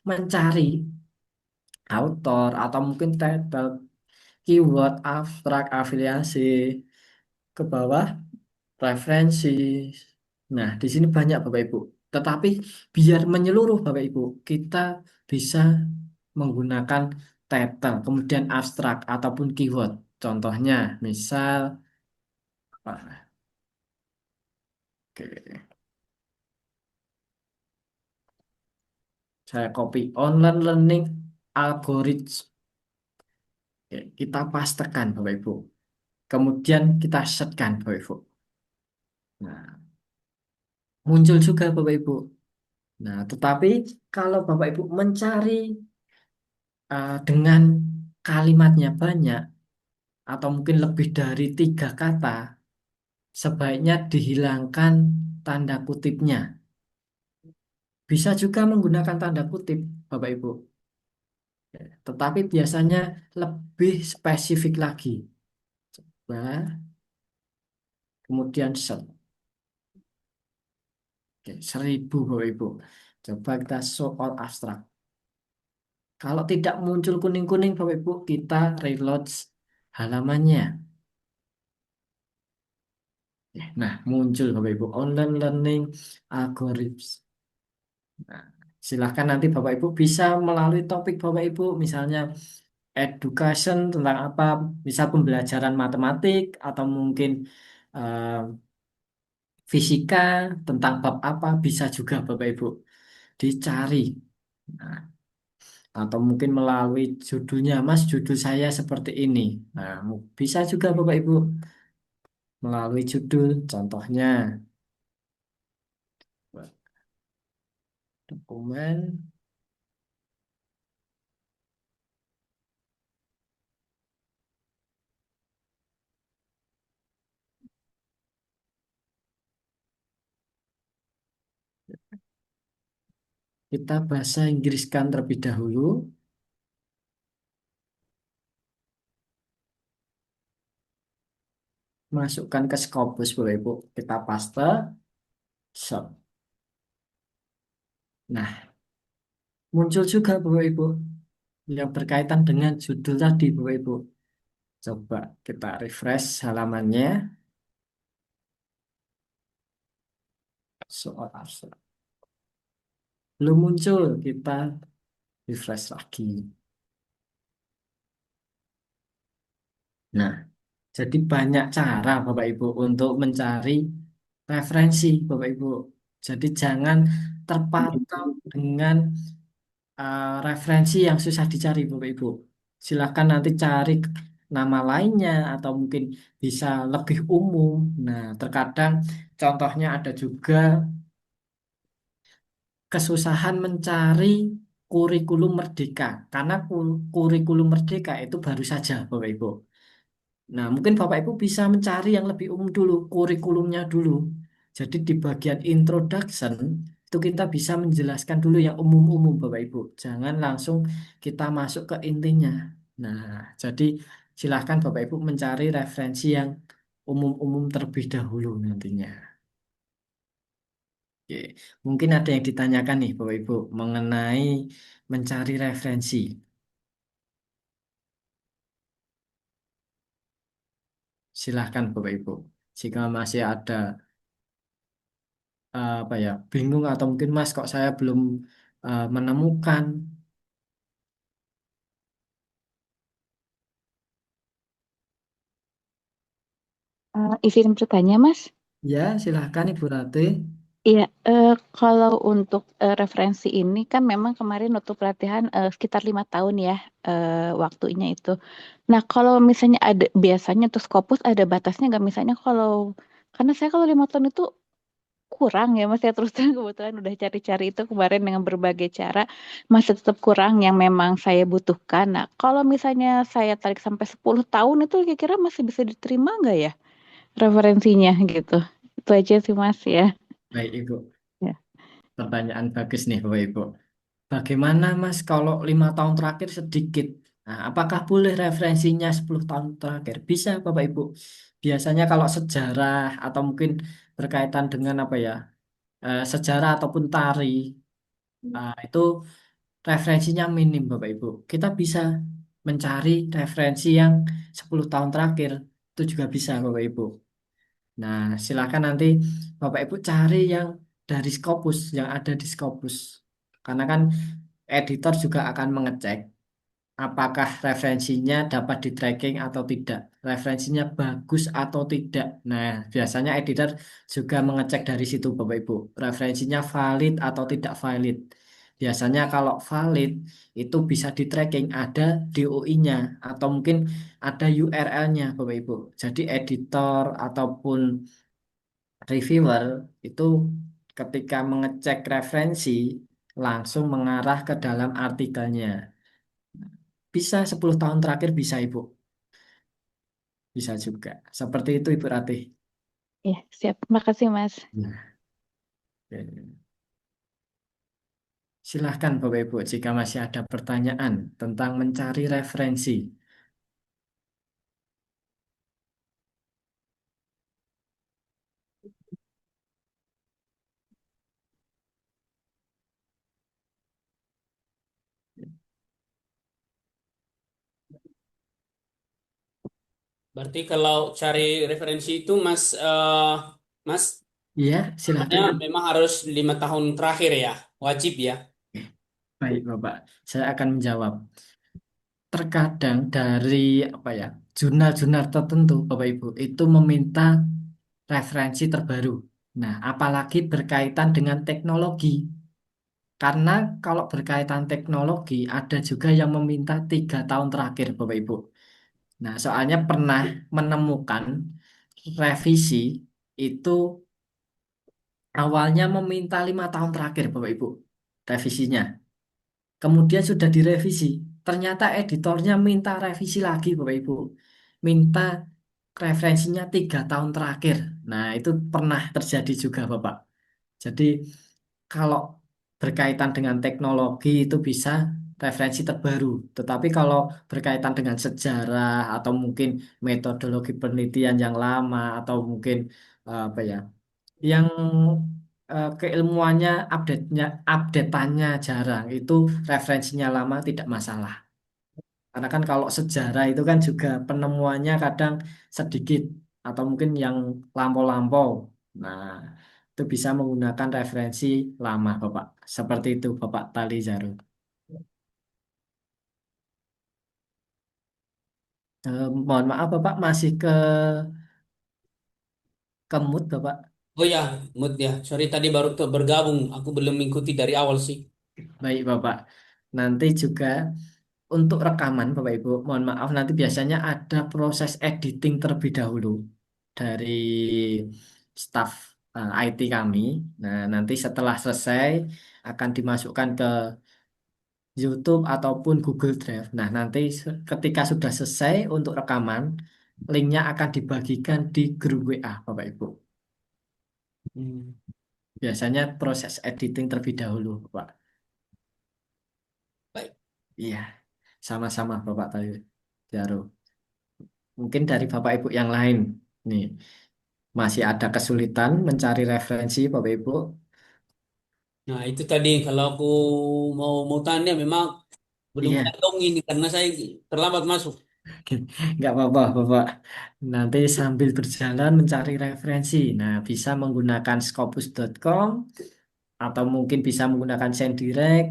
Speaker 1: mencari author atau mungkin title, keyword, abstrak, afiliasi, ke bawah referensi. Nah, di sini banyak Bapak Ibu. Tetapi biar menyeluruh Bapak Ibu, kita bisa menggunakan title, kemudian abstrak ataupun keyword. Contohnya, misal, ah, oke, saya copy online learning algorithm. Oke, kita pastekan Bapak Ibu. Kemudian kita setkan Bapak Ibu. Nah, muncul juga Bapak Ibu. Nah, tetapi kalau Bapak Ibu mencari dengan kalimatnya banyak atau mungkin lebih dari 3 kata, sebaiknya dihilangkan tanda kutipnya. Bisa juga menggunakan tanda kutip, Bapak Ibu. Tetapi biasanya lebih spesifik lagi. Coba, kemudian set. Oke, 1.000 Bapak Ibu. Coba kita show all abstract. Kalau tidak muncul kuning-kuning Bapak Ibu, kita reload halamannya. Nah, muncul Bapak Ibu online learning algorithms. Nah, silahkan nanti Bapak Ibu bisa melalui topik Bapak Ibu, misalnya education tentang apa, misal pembelajaran matematik atau mungkin eh, fisika tentang bab apa, bisa juga Bapak Ibu dicari. Nah, atau mungkin melalui judulnya, Mas, judul saya seperti ini. Nah, bisa juga Bapak Ibu melalui judul, contohnya dokumen. Kita bahasa Inggriskan terlebih dahulu, masukkan ke Scopus Bapak Ibu, kita paste, set. Nah, muncul juga Bapak Ibu. yang berkaitan dengan judul tadi, Bapak Ibu. Coba kita refresh halamannya. Soal abstrak. Belum muncul, kita refresh lagi. Nah, jadi banyak cara Bapak Ibu untuk mencari referensi Bapak Ibu. Jadi jangan terpatok dengan referensi yang susah dicari Bapak Ibu. Silakan nanti cari nama lainnya atau mungkin bisa lebih umum. Nah, terkadang contohnya ada juga kesusahan mencari kurikulum merdeka karena kurikulum merdeka itu baru saja Bapak Ibu. Nah, mungkin Bapak Ibu bisa mencari yang lebih umum dulu, kurikulumnya dulu. Jadi di bagian introduction itu kita bisa menjelaskan dulu yang umum-umum Bapak Ibu. Jangan langsung kita masuk ke intinya. Nah, jadi silahkan Bapak Ibu mencari referensi yang umum-umum terlebih dahulu nantinya. Oke. Mungkin ada yang ditanyakan nih Bapak Ibu mengenai mencari referensi. Silahkan Bapak Ibu. Jika masih ada apa ya bingung atau mungkin Mas kok saya belum menemukan,
Speaker 7: Izin bertanya, Mas.
Speaker 1: ya silahkan Ibu Rate.
Speaker 7: Iya, kalau untuk referensi ini kan memang kemarin waktu pelatihan sekitar 5 tahun ya waktunya itu. Nah, kalau misalnya ada biasanya untuk Scopus ada batasnya nggak? Misalnya karena saya kalau 5 tahun itu kurang ya Mas ya terus terang kebetulan udah cari-cari itu kemarin dengan berbagai cara masih tetap kurang yang memang saya butuhkan. Nah, kalau misalnya saya tarik sampai 10 tahun itu kira-kira masih bisa diterima nggak ya referensinya gitu? Itu aja sih Mas ya.
Speaker 1: Baik Ibu,
Speaker 7: Ya.
Speaker 1: pertanyaan bagus nih Bapak Ibu. Bagaimana Mas kalau 5 tahun terakhir sedikit? Nah, apakah boleh referensinya 10 tahun terakhir? Bisa Bapak Ibu. Biasanya kalau sejarah atau mungkin berkaitan dengan apa ya sejarah ataupun tari itu referensinya minim Bapak Ibu. Kita bisa mencari referensi yang 10 tahun terakhir. Itu juga bisa Bapak Ibu. Nah, silakan nanti Bapak Ibu cari yang dari Scopus, yang ada di Scopus. Karena kan editor juga akan mengecek apakah referensinya dapat di tracking atau tidak, referensinya bagus atau tidak. Nah, biasanya editor juga mengecek dari situ, Bapak Ibu, referensinya valid atau tidak valid. Biasanya kalau valid itu bisa di tracking, ada DOI-nya atau mungkin ada URL-nya, Bapak Ibu. Jadi editor ataupun reviewer itu ketika mengecek referensi langsung mengarah ke dalam artikelnya. Bisa 10 tahun terakhir bisa Ibu. Bisa juga. Seperti itu Ibu Ratih.
Speaker 7: Ya, siap. Makasih, Mas.
Speaker 1: Nah, oke. Silahkan Bapak Ibu jika masih ada pertanyaan tentang mencari referensi.
Speaker 8: Berarti kalau cari referensi itu Mas,
Speaker 1: Iya, silahkan.
Speaker 8: makanya memang harus 5 tahun terakhir ya, wajib ya.
Speaker 1: Baik Bapak, saya akan menjawab. Terkadang dari apa ya jurnal-jurnal tertentu Bapak Ibu itu meminta referensi terbaru. Nah, apalagi berkaitan dengan teknologi. Karena kalau berkaitan teknologi ada juga yang meminta 3 tahun terakhir Bapak Ibu. Nah, soalnya pernah menemukan revisi itu awalnya meminta 5 tahun terakhir Bapak Ibu revisinya. Kemudian sudah direvisi. Ternyata editornya minta revisi lagi Bapak Ibu. Minta referensinya 3 tahun terakhir. Nah, itu pernah terjadi juga Bapak. Jadi kalau berkaitan dengan teknologi itu bisa referensi terbaru. Tetapi kalau berkaitan dengan sejarah atau mungkin metodologi penelitian yang lama atau mungkin apa ya, yang keilmuannya update-nya, update-annya jarang, itu referensinya lama tidak masalah. Karena kan kalau sejarah itu kan juga penemuannya kadang sedikit atau mungkin yang lampau-lampau. Nah, itu bisa menggunakan referensi lama, Bapak. Seperti itu, Bapak Tali Zaru. Mohon maaf, Bapak masih ke mood, Bapak.
Speaker 8: Oh ya, Mut ya. Sorry tadi baru bergabung. Aku belum mengikuti dari awal sih.
Speaker 1: Baik, Bapak. Nanti juga untuk rekaman, Bapak Ibu, mohon maaf nanti biasanya ada proses editing terlebih dahulu dari staf IT kami. Nah, nanti setelah selesai akan dimasukkan ke YouTube ataupun Google Drive. Nah, nanti ketika sudah selesai untuk rekaman, linknya akan dibagikan di grup WA, Bapak Ibu.
Speaker 8: Hmm.
Speaker 1: Biasanya proses editing terlebih dahulu, Pak.
Speaker 8: Baik.
Speaker 1: Iya, sama-sama Bapak Jaro. Mungkin dari Bapak Ibu yang lain, nih masih ada kesulitan mencari referensi, Bapak Ibu.
Speaker 8: Nah, itu tadi kalau aku mau tanya memang belum
Speaker 1: Iya,
Speaker 8: kantong ini karena saya terlambat masuk.
Speaker 1: nggak apa-apa, Bapak. Nanti sambil berjalan mencari referensi. Nah, bisa menggunakan scopus.com atau mungkin bisa menggunakan SendDirect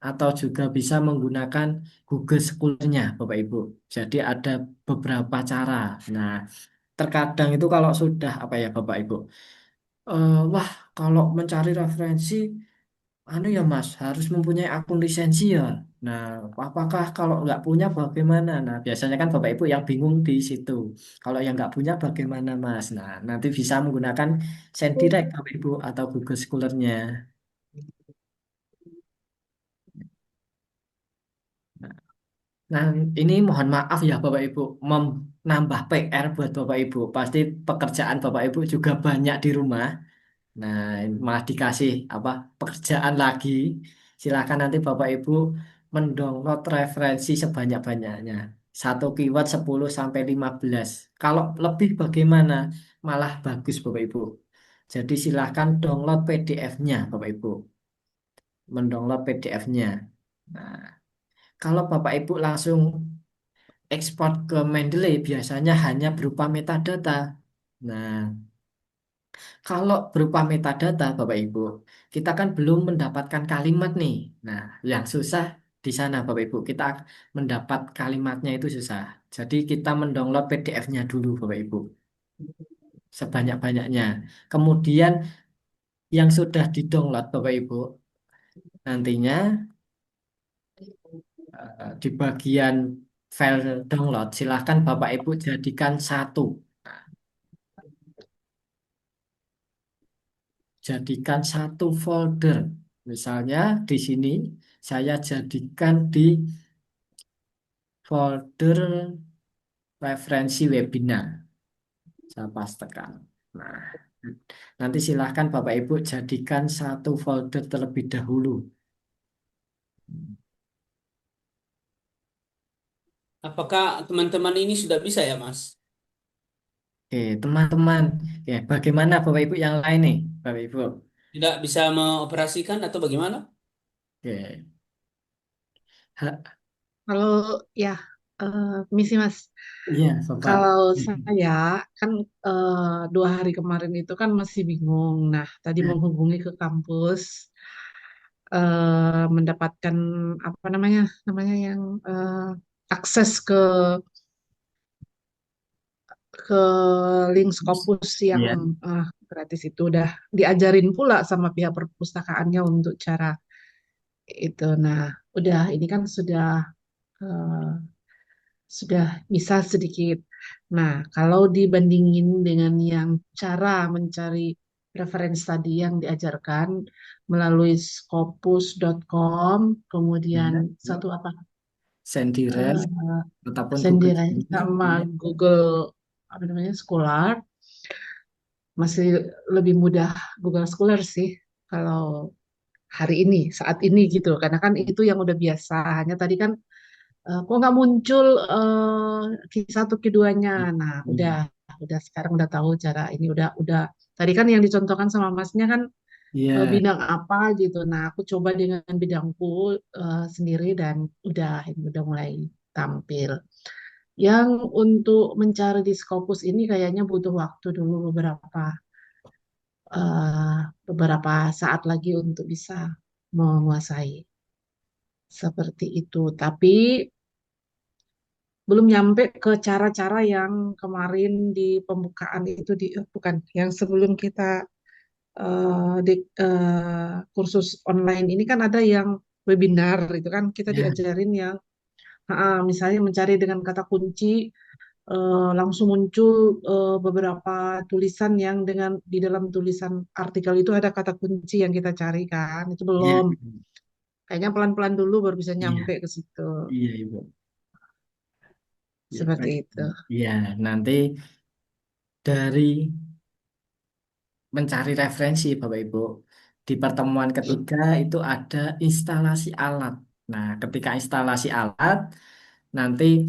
Speaker 1: atau juga bisa menggunakan Google Scholar-nya, Bapak Ibu. Jadi ada beberapa cara. Nah, terkadang itu kalau sudah apa ya Bapak Ibu, wah kalau mencari referensi, anu ya Mas, harus mempunyai akun lisensi ya. Nah, apakah kalau nggak punya bagaimana? Nah, biasanya kan Bapak Ibu yang bingung di situ. Kalau yang nggak punya bagaimana Mas? Nah, nanti bisa menggunakan SendDirect Bapak Ibu atau Google Scholar-nya. Nah, ini mohon maaf ya Bapak Ibu, menambah PR buat Bapak Ibu. Pasti pekerjaan Bapak Ibu juga banyak di rumah. Nah, malah dikasih apa pekerjaan lagi. Silahkan nanti Bapak Ibu mendownload referensi sebanyak-banyaknya. Satu keyword 10 sampai 15. Kalau lebih bagaimana? Malah bagus Bapak Ibu. Jadi silahkan download PDF-nya Bapak Ibu. Mendownload PDF-nya. Nah, kalau Bapak Ibu langsung ekspor ke Mendeley biasanya hanya berupa metadata. Nah, kalau berupa metadata, Bapak Ibu, kita kan belum mendapatkan kalimat nih. Nah, yang susah di sana, Bapak Ibu. Kita mendapat kalimatnya itu susah. Jadi kita mendownload PDF-nya dulu, Bapak Ibu, sebanyak-banyaknya. Kemudian yang sudah didownload, Bapak Ibu, nantinya di bagian file download, silahkan Bapak Ibu jadikan satu. Jadikan satu folder. Misalnya di sini saya jadikan di folder referensi webinar. Saya pastekan. Nah, nanti silahkan Bapak Ibu jadikan satu folder terlebih dahulu.
Speaker 8: Apakah teman-teman ini sudah bisa ya, Mas?
Speaker 1: Oke, teman-teman. Ya, bagaimana Bapak Ibu yang lain nih, Bapak Ibu?
Speaker 8: Tidak bisa mengoperasikan atau bagaimana?
Speaker 1: Oke. Ha-
Speaker 2: Kalau ya, misi Mas.
Speaker 1: Iya, Bapak.
Speaker 2: Kalau saya kan 2 hari kemarin itu kan masih bingung. Nah, tadi
Speaker 1: Nah,
Speaker 2: menghubungi ke kampus, mendapatkan apa namanya yang akses ke link Scopus yang
Speaker 1: iya.
Speaker 2: gratis itu udah diajarin pula sama pihak perpustakaannya untuk cara itu. Nah, udah ini kan eh, sudah bisa sedikit. Nah, kalau dibandingin dengan yang cara mencari referensi tadi yang diajarkan melalui scopus.com, kemudian
Speaker 1: Iya.
Speaker 2: satu apa?
Speaker 1: Sendiren
Speaker 2: eh
Speaker 1: ataupun Google
Speaker 2: Sendiri
Speaker 1: Scholar.
Speaker 2: sama
Speaker 1: Iya.
Speaker 2: Google apa namanya Scholar masih lebih mudah Google Scholar sih kalau hari ini saat ini gitu karena kan itu yang udah biasa hanya tadi kan kok nggak muncul Q1 Q2-nya. Nah,
Speaker 1: Iya.
Speaker 2: udah sekarang udah tahu cara ini udah tadi kan yang dicontohkan sama Masnya kan
Speaker 1: Iya.
Speaker 2: bidang apa gitu. Nah, aku coba dengan bidangku sendiri dan udah ini udah mulai. tampil. Yang untuk mencari di Scopus ini kayaknya butuh waktu dulu eh, beberapa saat lagi untuk bisa menguasai seperti itu. Tapi belum nyampe ke cara-cara yang kemarin di pembukaan itu bukan yang sebelum kita di kursus online ini kan ada yang webinar itu kan kita
Speaker 1: Ya,
Speaker 2: diajarin yang misalnya mencari dengan kata kunci langsung muncul beberapa tulisan yang dengan di dalam tulisan artikel itu ada kata kunci yang kita cari kan itu
Speaker 1: iya,
Speaker 2: belum kayaknya pelan-pelan dulu baru bisa
Speaker 1: iya,
Speaker 2: nyampe ke situ
Speaker 1: iya, Ibu. Ya,
Speaker 2: seperti
Speaker 1: baik.
Speaker 2: itu.
Speaker 1: Iya, nanti dari mencari referensi Bapak Ibu. Di pertemuan ketiga itu ada instalasi alat. Nah, ketika instalasi alat, nanti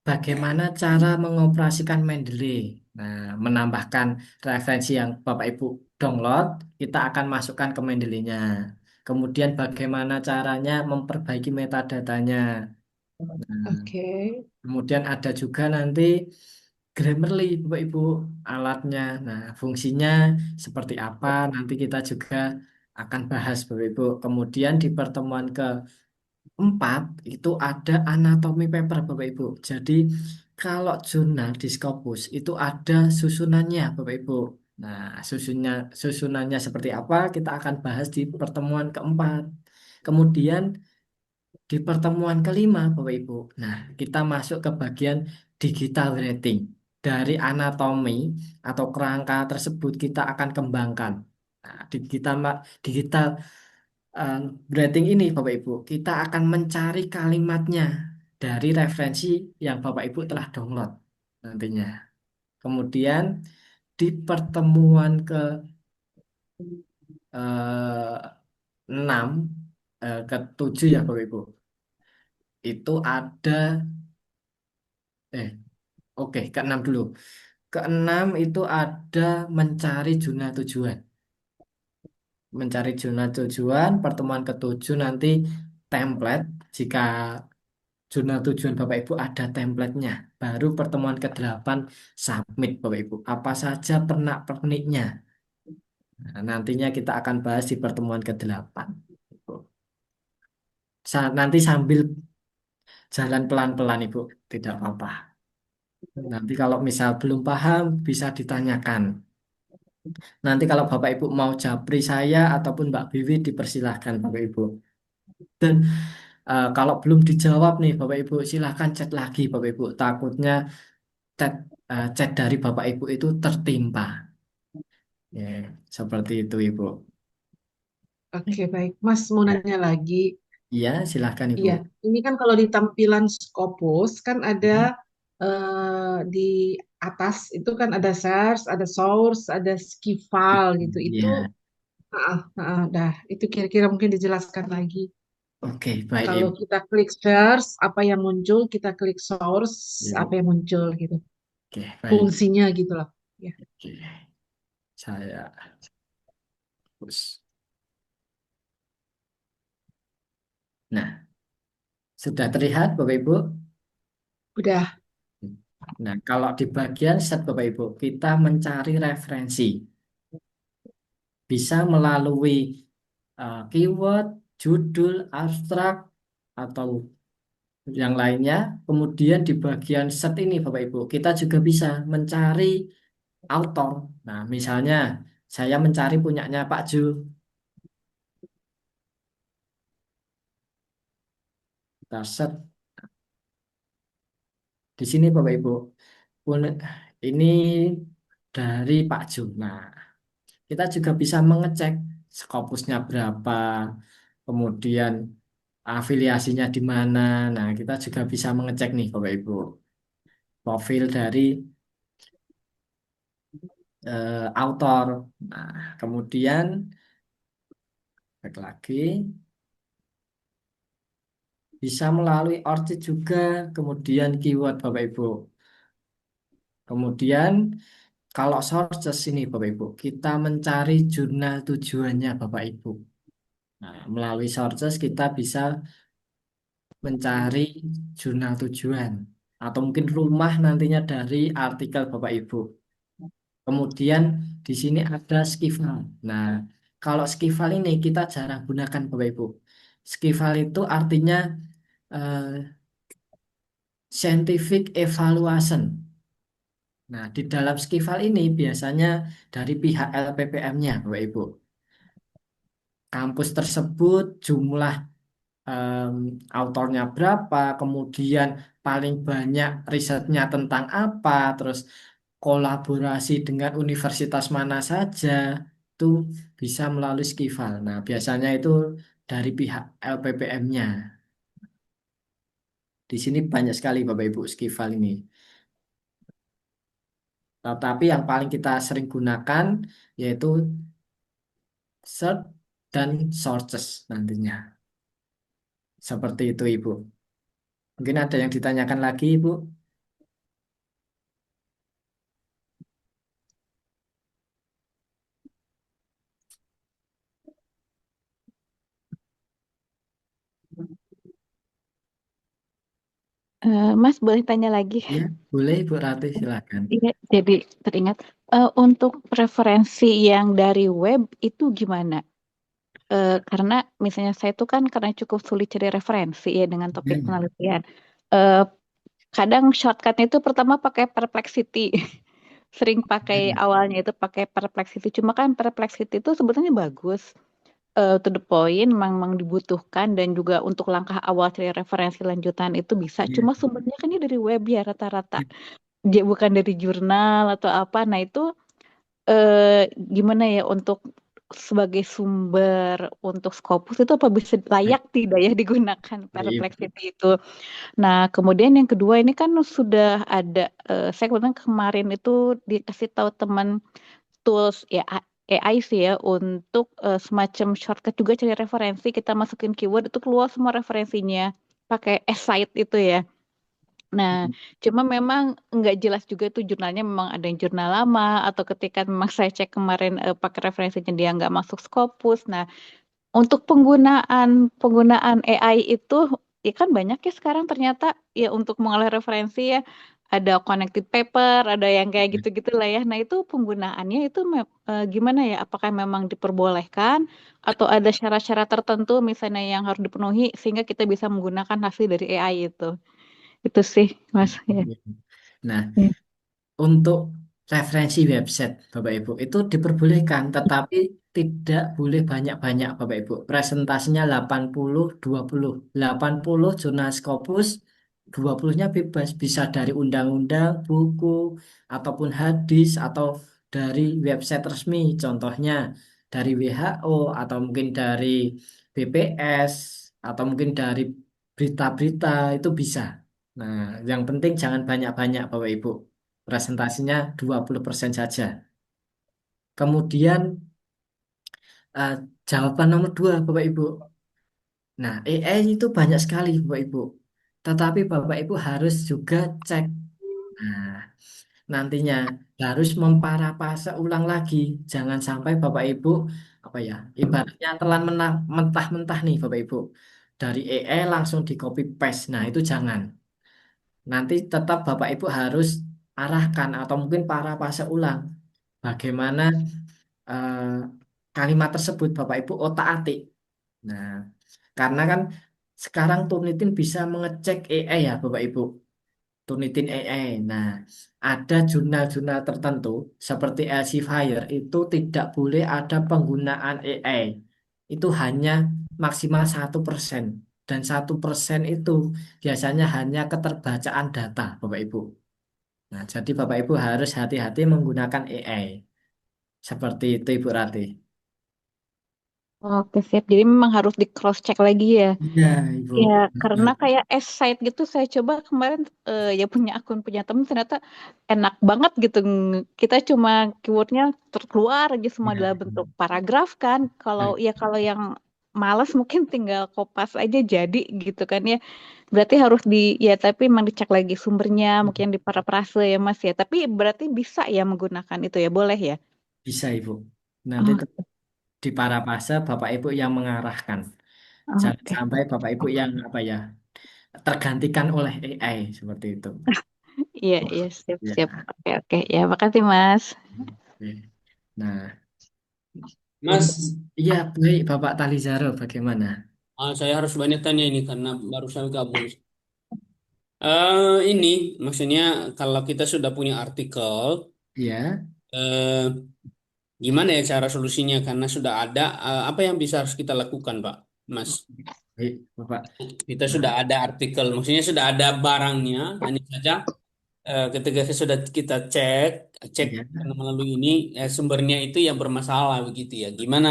Speaker 1: bagaimana cara mengoperasikan Mendeley. Nah, menambahkan referensi yang Bapak Ibu download, kita akan masukkan ke Mendeley-nya. Kemudian bagaimana caranya memperbaiki metadatanya. Nah,
Speaker 2: Oke.
Speaker 1: kemudian ada juga nanti Grammarly, Bapak Ibu, alatnya. Nah, fungsinya seperti apa nanti kita juga akan bahas, Bapak Ibu. Kemudian di pertemuan keempat itu ada anatomi paper, Bapak Ibu. Jadi kalau jurnal di Scopus itu ada susunannya, Bapak Ibu. Nah, susunannya seperti apa kita akan bahas di pertemuan keempat. Kemudian di pertemuan kelima, Bapak Ibu. Nah, kita masuk ke bagian digital writing. Dari anatomi atau kerangka tersebut kita akan kembangkan. Nah, digital eh, writing ini, Bapak Ibu, kita akan mencari kalimatnya dari referensi yang Bapak Ibu telah download nantinya. Kemudian di pertemuan ke 6, ke-7 ya, Bapak Ibu. Itu ada eh Oke, keenam dulu. Keenam itu ada mencari zona tujuan. Mencari zona tujuan, pertemuan ketujuh nanti template. Jika zona tujuan Bapak Ibu ada templatenya. Baru pertemuan ke-8 submit Bapak Ibu. Apa saja pernak-perniknya. Nah, nantinya kita akan bahas di pertemuan ke-8. Nanti sambil jalan pelan-pelan Ibu, tidak apa-apa. Nanti kalau misal belum paham bisa ditanyakan. Nanti kalau Bapak Ibu mau japri saya ataupun Mbak Biwi dipersilahkan Bapak Ibu. Dan kalau belum dijawab nih Bapak Ibu silahkan chat lagi Bapak Ibu. Takutnya chat dari Bapak Ibu itu tertimpa. Ya, seperti itu Ibu.
Speaker 2: Oke, baik. Mas mau
Speaker 1: Ya,
Speaker 2: nanya lagi.
Speaker 1: iya silahkan Ibu.
Speaker 2: Iya, ini kan kalau di tampilan Scopus kan ada
Speaker 1: Mhm.
Speaker 2: di atas itu kan ada search, ada source, ada key file gitu. Itu
Speaker 1: Iya,
Speaker 2: dah itu kira-kira mungkin dijelaskan lagi.
Speaker 1: oke baik
Speaker 2: Kalau
Speaker 1: Ibu.
Speaker 2: kita klik search, apa yang muncul? Kita klik source, apa
Speaker 1: Ibu.
Speaker 2: yang muncul gitu.
Speaker 1: Oke baik.
Speaker 2: Fungsinya gitu loh. Ya.
Speaker 1: Oke, saya hapus. Nah, sudah terlihat Bapak Ibu?
Speaker 2: Udah.
Speaker 1: Nah, kalau di bagian set Bapak Ibu, kita mencari referensi. Bisa melalui keyword, judul, abstrak, atau yang lainnya. Kemudian di bagian set ini Bapak Ibu, kita juga bisa mencari author. Nah, misalnya saya mencari punyanya Pak Ju. Kita set di sini Bapak Ibu. Ini dari Pak Ju. Nah, kita juga bisa mengecek Scopusnya berapa, kemudian afiliasinya di mana. Nah, kita juga bisa mengecek nih Bapak Ibu. Profil dari autor. Nah, kemudian back lagi bisa melalui ORCID juga, kemudian keyword Bapak Ibu. Kemudian kalau sources ini Bapak Ibu, kita mencari jurnal tujuannya Bapak Ibu. Nah, melalui sources kita bisa mencari jurnal tujuan atau mungkin rumah nantinya dari artikel Bapak Ibu. Kemudian di sini ada skival. Nah, kalau skival ini kita jarang gunakan Bapak Ibu. Skival itu artinya eh, scientific evaluation. Nah, di dalam skival ini biasanya dari pihak LPPM-nya Bapak Ibu. Kampus tersebut jumlah em, autornya berapa, kemudian paling banyak risetnya tentang apa, terus kolaborasi dengan universitas mana saja, itu bisa melalui Skival. Nah, biasanya itu dari pihak LPPM-nya. Di sini banyak sekali Bapak Ibu Skival ini. Tetapi yang paling kita sering gunakan yaitu search dan sources nantinya. Seperti itu Ibu. Mungkin ada yang ditanyakan lagi Ibu?
Speaker 7: Mas boleh tanya lagi?
Speaker 1: Ya, boleh Ibu Rati, silakan.
Speaker 7: Iya, jadi teringat. Untuk referensi yang dari web itu gimana? Karena misalnya saya tuh kan karena cukup sulit cari referensi ya dengan topik
Speaker 1: Ya,
Speaker 7: penelitian. Eh, Kadang shortcutnya itu pertama pakai Perplexity. Sering pakai
Speaker 1: ya,
Speaker 7: awalnya itu pakai Perplexity. Cuma kan Perplexity itu sebetulnya bagus. To the point, memang dibutuhkan dan juga untuk langkah awal cari referensi lanjutan itu bisa.
Speaker 1: ya,
Speaker 7: Cuma sumbernya kan ini dari web ya rata-rata. Dia bukan dari jurnal atau apa. Nah itu gimana ya untuk sebagai sumber untuk Scopus itu apa bisa
Speaker 1: baik,
Speaker 7: layak tidak ya digunakan
Speaker 1: baik.
Speaker 7: Perplexity itu. Nah kemudian yang kedua ini kan sudah ada saya kebetulan kemarin itu dikasih tahu teman tools ya AI sih ya untuk semacam shortcut juga cari referensi kita masukin keyword itu keluar semua referensinya pakai Scite itu ya. Nah, cuma memang nggak jelas juga itu jurnalnya memang ada yang jurnal lama atau ketika memang saya cek kemarin pakai referensinya dia nggak masuk Scopus. Nah, untuk penggunaan penggunaan AI itu ya kan banyak ya sekarang ternyata ya untuk mengolah referensi ya ada connected paper, ada yang kayak gitu-gitu lah ya. Nah, itu penggunaannya itu gimana ya? Apakah memang diperbolehkan atau ada syarat-syarat tertentu misalnya yang harus dipenuhi sehingga kita bisa menggunakan hasil dari AI itu? Itu sih, Mas. Ya.
Speaker 1: Nah,
Speaker 7: Ya.
Speaker 1: untuk referensi website Bapak Ibu itu diperbolehkan, tetapi tidak boleh banyak-banyak Bapak Ibu. Presentasinya 80-20. 80 jurnal Scopus, 20-nya bebas. Bisa dari undang-undang, buku, ataupun hadis, atau dari website resmi. Contohnya dari WHO, atau mungkin dari BPS, atau mungkin dari berita-berita, itu bisa. Nah, yang penting jangan banyak-banyak Bapak Ibu. Presentasinya 20% saja. Kemudian eh, jawaban nomor dua Bapak Ibu. Nah, AI itu banyak sekali Bapak Ibu. Tetapi Bapak Ibu harus juga cek. Nah, nantinya harus memparafase ulang lagi. Jangan sampai Bapak Ibu apa ya, ibaratnya telan mentah-mentah nih Bapak Ibu. Dari AI langsung di copy paste. Nah, itu jangan. Nanti tetap Bapak Ibu harus arahkan atau mungkin parafase ulang. Bagaimana eh, kalimat tersebut Bapak Ibu otak-atik. Nah, karena kan sekarang Turnitin bisa mengecek AI ya Bapak Ibu. Turnitin AI. Nah, ada jurnal-jurnal tertentu seperti Elsevier itu tidak boleh ada penggunaan AI. Itu hanya maksimal 1%. Dan 1% itu biasanya hanya keterbacaan data Bapak Ibu. Nah, jadi Bapak Ibu harus hati-hati menggunakan AI. Seperti itu Ibu Rati.
Speaker 7: Oke, siap. Jadi memang harus di cross check lagi ya.
Speaker 1: Iya, Ibu.
Speaker 7: Ya, karena
Speaker 1: Benar.
Speaker 7: kayak S-Site gitu saya coba kemarin ya punya akun punya temen ternyata enak banget gitu. Kita cuma keywordnya terkeluar aja semua
Speaker 1: Ya,
Speaker 7: dalam bentuk paragraf kan. Kalau yang malas mungkin tinggal kopas aja jadi gitu kan ya. Berarti harus ya tapi memang dicek lagi sumbernya mungkin di parafrase ya Mas ya. Tapi berarti bisa ya menggunakan itu ya, boleh ya?
Speaker 1: bisa Ibu. Nanti
Speaker 7: Oh,
Speaker 1: di parafase Bapak Ibu yang mengarahkan. Jangan
Speaker 7: oke.
Speaker 1: sampai Bapak Ibu yang apa ya tergantikan oleh AI seperti itu.
Speaker 7: Iya, iya, siap, siap.
Speaker 1: Ya.
Speaker 7: Oke, oke. Ya, makasih, Mas.
Speaker 1: Oke. Nah, untuk
Speaker 8: Mas,
Speaker 1: iya baik Bapak Talizaro bagaimana?
Speaker 8: saya harus banyak tanya ini karena baru saya gabung. Ini maksudnya kalau kita sudah punya artikel,
Speaker 1: Ya,
Speaker 8: eh, gimana ya cara solusinya? Karena sudah ada, apa yang bisa harus kita lakukan, Pak, Mas?
Speaker 1: baik Bapak.
Speaker 8: Kita
Speaker 1: Nah,
Speaker 8: sudah ada artikel, maksudnya sudah ada barangnya, hanya saja ketika sudah kita cek, cek
Speaker 1: ya,
Speaker 8: karena melalui ini sumbernya itu yang bermasalah begitu ya. Gimana?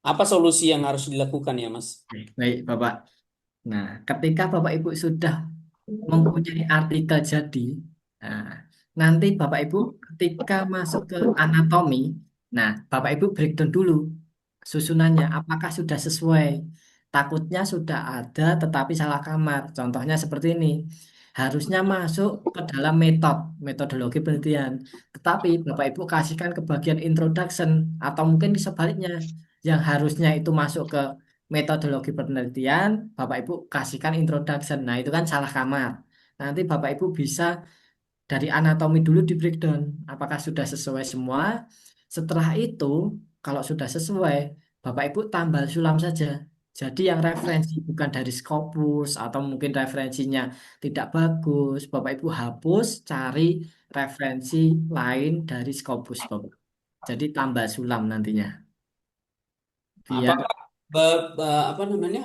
Speaker 8: Apa solusi yang harus dilakukan ya, Mas?
Speaker 1: baik Bapak. Nah, ketika Bapak Ibu sudah mempunyai artikel jadi, nah, nanti Bapak Ibu ketika masuk ke anatomi, nah Bapak Ibu breakdown dulu susunannya, apakah sudah sesuai? Takutnya sudah ada tetapi salah kamar. Contohnya seperti ini. Harusnya masuk ke dalam metodologi penelitian. Tetapi Bapak Ibu kasihkan ke bagian introduction atau mungkin sebaliknya yang harusnya itu masuk ke metodologi penelitian, Bapak Ibu kasihkan introduction. Nah, itu kan salah kamar. Nanti Bapak Ibu bisa dari anatomi dulu di breakdown. Apakah sudah sesuai semua? Setelah itu, kalau sudah sesuai, Bapak Ibu tambal sulam saja. Jadi yang referensi bukan dari Scopus atau mungkin referensinya tidak bagus, Bapak Ibu hapus, cari referensi lain dari Scopus, Bapak. Jadi tambah sulam nantinya. Biar
Speaker 8: Apakah apa namanya?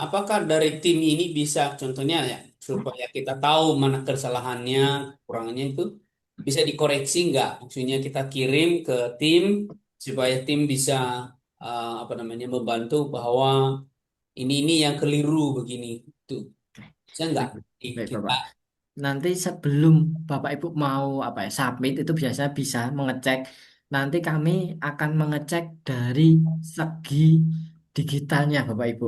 Speaker 8: Apakah dari tim ini bisa contohnya ya supaya kita tahu mana kesalahannya, kekurangannya itu bisa dikoreksi nggak? Maksudnya kita kirim ke tim supaya tim bisa apa namanya membantu bahwa ini yang keliru begini. Tuh, bisa nggak
Speaker 1: baik, baik,
Speaker 8: kita?
Speaker 1: Bapak. Nanti sebelum Bapak Ibu mau apa ya submit itu biasanya bisa mengecek. Nanti kami akan mengecek dari segi digitalnya Bapak Ibu.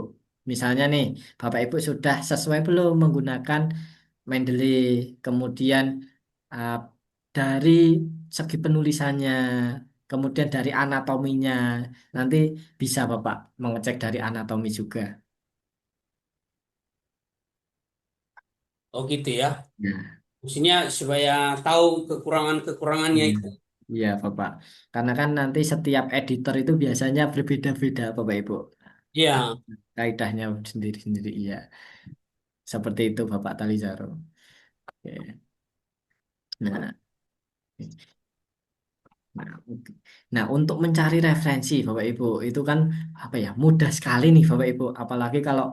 Speaker 1: Misalnya nih, Bapak Ibu sudah sesuai belum menggunakan Mendeley, kemudian uh, dari segi penulisannya, kemudian dari anatominya. Nanti bisa Bapak mengecek dari anatomi juga.
Speaker 8: Oh gitu ya.
Speaker 1: Ya.
Speaker 8: Maksudnya supaya tahu kekurangan-kekurangannya
Speaker 1: Iya,
Speaker 8: itu.
Speaker 1: iya Bapak. Karena kan nanti setiap editor itu biasanya berbeda-beda Bapak Ibu.
Speaker 8: Iya.
Speaker 1: Kaidahnya sendiri-sendiri. Iya, seperti itu Bapak Talizaro. Oke. Nah, nah, oke. Nah, untuk mencari referensi Bapak Ibu itu kan apa ya mudah sekali nih Bapak Ibu. Apalagi kalau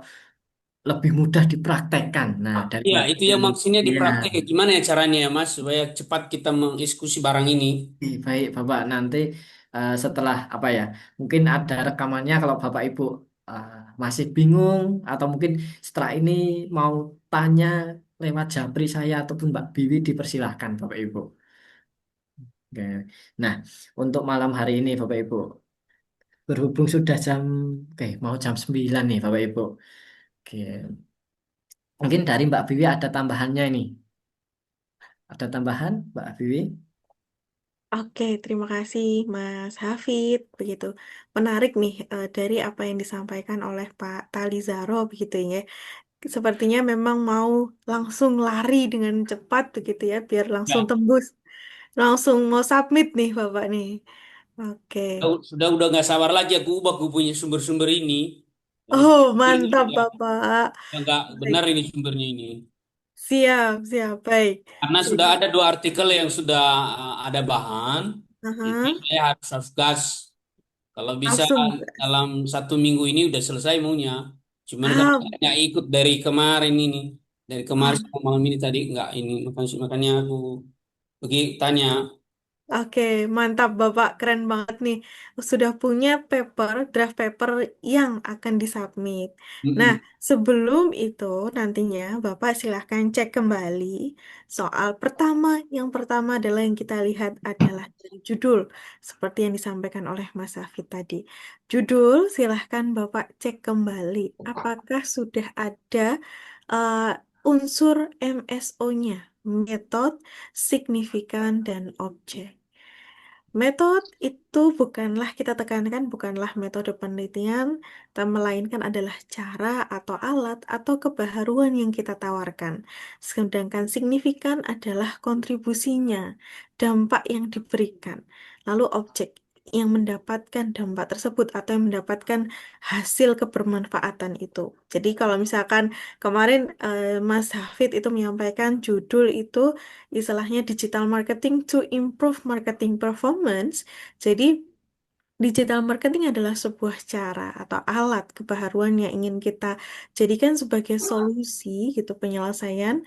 Speaker 1: lebih mudah dipraktekkan. Nah, dari
Speaker 8: Iya, itu yang
Speaker 1: bagian
Speaker 8: maksudnya
Speaker 1: iya.
Speaker 8: dipraktek. Gimana ya caranya ya, Mas, supaya cepat kita mengeksekusi barang ini?
Speaker 1: Baik, Bapak. Nanti setelah apa ya, mungkin ada rekamannya kalau Bapak Ibu eh, masih bingung atau mungkin setelah ini mau tanya lewat Japri saya ataupun Mbak Biwi dipersilahkan Bapak Ibu. Oke. Nah, untuk malam hari ini Bapak Ibu, berhubung sudah jam, oke, mau jam 9 nih Bapak Ibu. Oke. Mungkin dari Mbak Biwi ada tambahannya ini. Ada tambahan Mbak Biwi?
Speaker 3: Oke, terima kasih Mas Hafid. Begitu menarik nih dari apa yang disampaikan oleh Pak Talizaro begitu ya. Sepertinya memang mau langsung lari dengan cepat begitu ya, biar langsung
Speaker 8: Ya,
Speaker 3: tembus, langsung mau submit nih Bapak nih. Oke.
Speaker 8: sudah nggak sabar lagi aku ubah aku punya sumber-sumber ini. Terus
Speaker 3: Oh,
Speaker 8: ini
Speaker 3: mantap
Speaker 8: sudah
Speaker 3: Bapak.
Speaker 8: nggak
Speaker 3: Baik.
Speaker 8: benar ini sumbernya ini.
Speaker 3: Siap, siap, baik.
Speaker 8: Karena sudah
Speaker 3: Jadi,
Speaker 8: ada dua artikel yang sudah ada bahan, jadi
Speaker 3: aha,
Speaker 8: saya harus gas. Kalau bisa
Speaker 3: langsung.
Speaker 8: dalam 1 minggu ini udah selesai maunya. Cuman karena
Speaker 3: Ah,
Speaker 8: saya nggak ikut dari kemarin ini, dari kemarin
Speaker 3: ah,
Speaker 8: sampai malam ini tadi nggak ini, makanya aku pergi tanya.
Speaker 3: oke, mantap Bapak, keren banget nih. Sudah punya paper, draft paper yang akan disubmit. Nah,
Speaker 8: Mm-mm.
Speaker 3: sebelum itu nantinya Bapak silahkan cek kembali soal pertama. Yang pertama adalah yang kita lihat adalah dari judul, seperti yang disampaikan oleh Mas Hafid tadi. Judul, silahkan Bapak cek kembali. Apakah sudah ada unsur MSO-nya, metode, signifikan, dan objek. Metode itu bukanlah kita tekankan bukanlah metode penelitian, melainkan adalah cara atau alat atau kebaharuan yang kita tawarkan. Sedangkan signifikan adalah kontribusinya, dampak yang diberikan, lalu objek yang mendapatkan dampak tersebut atau yang mendapatkan hasil kebermanfaatan itu. Jadi kalau misalkan kemarin Mas Hafid itu menyampaikan judul itu istilahnya digital marketing to improve marketing performance. Jadi digital marketing adalah sebuah cara atau alat kebaharuan yang ingin kita jadikan sebagai solusi gitu penyelesaian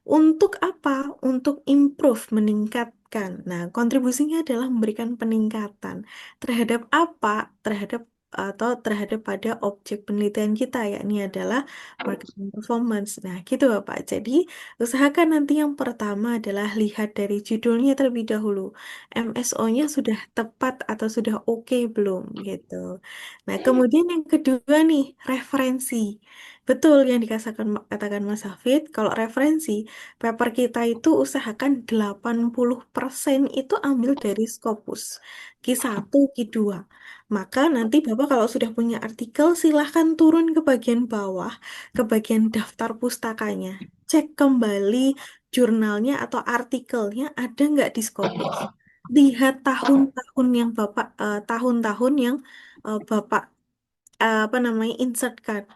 Speaker 3: untuk apa? Untuk improve, meningkatkan. Nah, kontribusinya adalah memberikan peningkatan terhadap apa? Terhadap atau terhadap pada objek penelitian kita, yakni adalah marketing performance. Nah, gitu Bapak. Jadi, usahakan nanti yang pertama adalah lihat dari judulnya terlebih dahulu. MSO-nya sudah tepat atau sudah oke belum gitu. Nah, kemudian yang kedua nih, referensi. Betul yang katakan Mas Hafid, kalau referensi, paper kita itu usahakan 80% itu ambil dari Scopus. Q1, Q2. Maka nanti Bapak kalau sudah punya artikel, silahkan turun ke bagian bawah, ke bagian daftar pustakanya. Cek kembali jurnalnya atau artikelnya ada nggak di Scopus. Lihat tahun-tahun yang Bapak apa namanya insertkan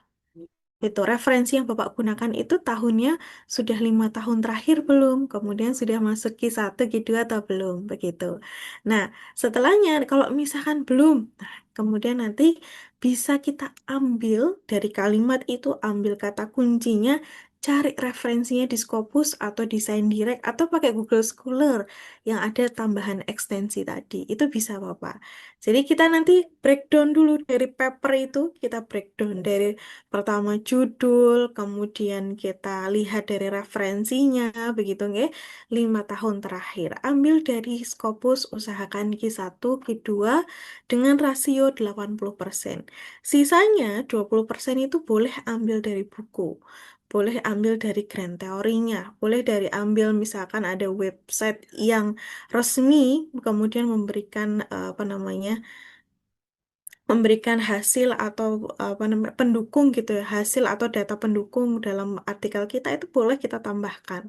Speaker 3: itu referensi yang Bapak gunakan itu tahunnya sudah 5 tahun terakhir belum, kemudian sudah masuk Q1, Q2 atau belum, begitu. Nah, setelahnya kalau misalkan belum, nah kemudian nanti bisa kita ambil dari kalimat itu, ambil kata kuncinya, cari referensinya di Scopus atau Design Direct atau pakai Google Scholar yang ada tambahan ekstensi tadi. Itu bisa Bapak. Jadi kita nanti breakdown dulu dari paper itu, kita breakdown dari pertama judul, kemudian kita lihat dari referensinya, begitu nggih. 5 tahun terakhir. Ambil dari Scopus, usahakan Q1, Q2 dengan rasio 80%. Sisanya 20% itu boleh ambil dari buku. Boleh ambil dari grand teorinya, boleh dari ambil misalkan ada website yang resmi, kemudian memberikan apa namanya memberikan hasil atau apa namanya pendukung gitu ya, hasil atau data pendukung dalam artikel kita itu boleh kita tambahkan.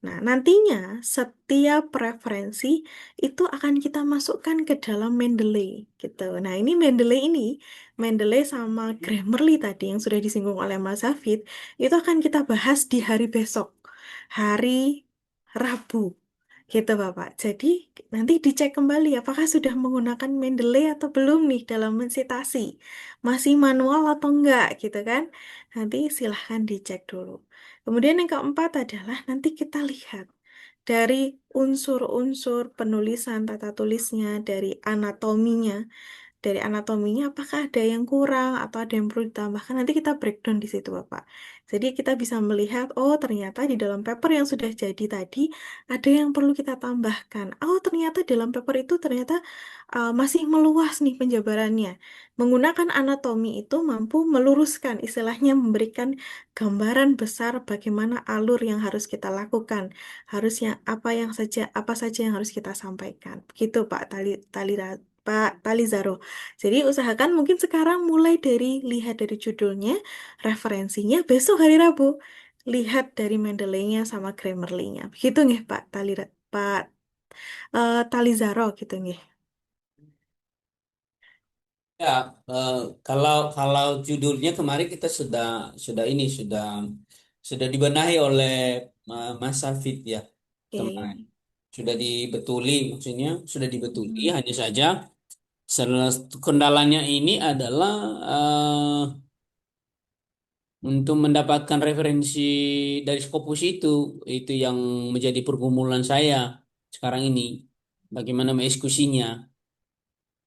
Speaker 3: Nah, nantinya setiap referensi itu akan kita masukkan ke dalam Mendeley gitu. Nah, ini Mendeley sama Grammarly tadi yang sudah disinggung oleh Mas Hafid itu akan kita bahas di hari besok. Hari Rabu. Gitu Bapak. Jadi nanti dicek kembali apakah sudah menggunakan Mendeley atau belum nih dalam mensitasi. Masih manual atau enggak gitu kan. Nanti silahkan dicek dulu. Kemudian yang keempat adalah nanti kita lihat dari unsur-unsur penulisan tata tulisnya, dari anatominya. Dari anatominya apakah ada yang kurang atau ada yang perlu ditambahkan. Nanti kita breakdown di situ Bapak. Jadi kita bisa melihat, oh ternyata di dalam paper yang sudah jadi tadi ada yang perlu kita tambahkan. Oh, ternyata dalam paper itu ternyata masih meluas nih penjabarannya. Menggunakan anatomi itu mampu meluruskan, istilahnya memberikan gambaran besar bagaimana alur yang harus kita lakukan, harusnya apa saja yang harus kita sampaikan. Begitu Pak Talizaro. Jadi usahakan mungkin sekarang mulai dari lihat dari judulnya, referensinya besok hari Rabu lihat dari Mendeley-nya sama Grammarly-nya. Begitu nggih Pak Talizaro gitu nggih.
Speaker 8: Ya, kalau kalau judulnya kemarin kita sudah dibenahi oleh Mas Safit ya kemarin.
Speaker 3: Oke.
Speaker 8: Sudah dibetuli, maksudnya sudah dibetuli.
Speaker 3: Hmm.
Speaker 8: Hanya saja kendalanya ini adalah untuk mendapatkan referensi dari Scopus itu yang menjadi pergumulan saya sekarang ini. Bagaimana mengeksekusinya?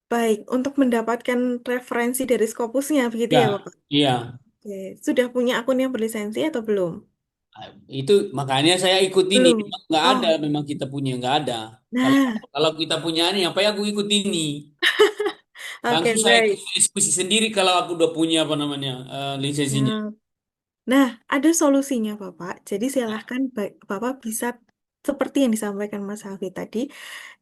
Speaker 3: Baik, untuk mendapatkan referensi dari Scopusnya begitu
Speaker 8: Ya,
Speaker 3: ya Bapak.
Speaker 8: iya.
Speaker 3: Oke. Sudah punya akun yang berlisensi atau belum?
Speaker 8: Itu makanya saya ikut ini.
Speaker 3: Belum.
Speaker 8: Memang nggak ada,
Speaker 3: Oh,
Speaker 8: memang kita punya nggak ada. Kalau
Speaker 3: nah,
Speaker 8: kalau kita punya ini, apa ya aku ikut ini?
Speaker 3: oke
Speaker 8: Langsung saya
Speaker 3: baik.
Speaker 8: diskusi sendiri kalau aku udah punya apa namanya lisensinya.
Speaker 3: Nah, nah, ada solusinya Bapak. Jadi silahkan Bapak bisa seperti yang disampaikan Mas Hafid tadi,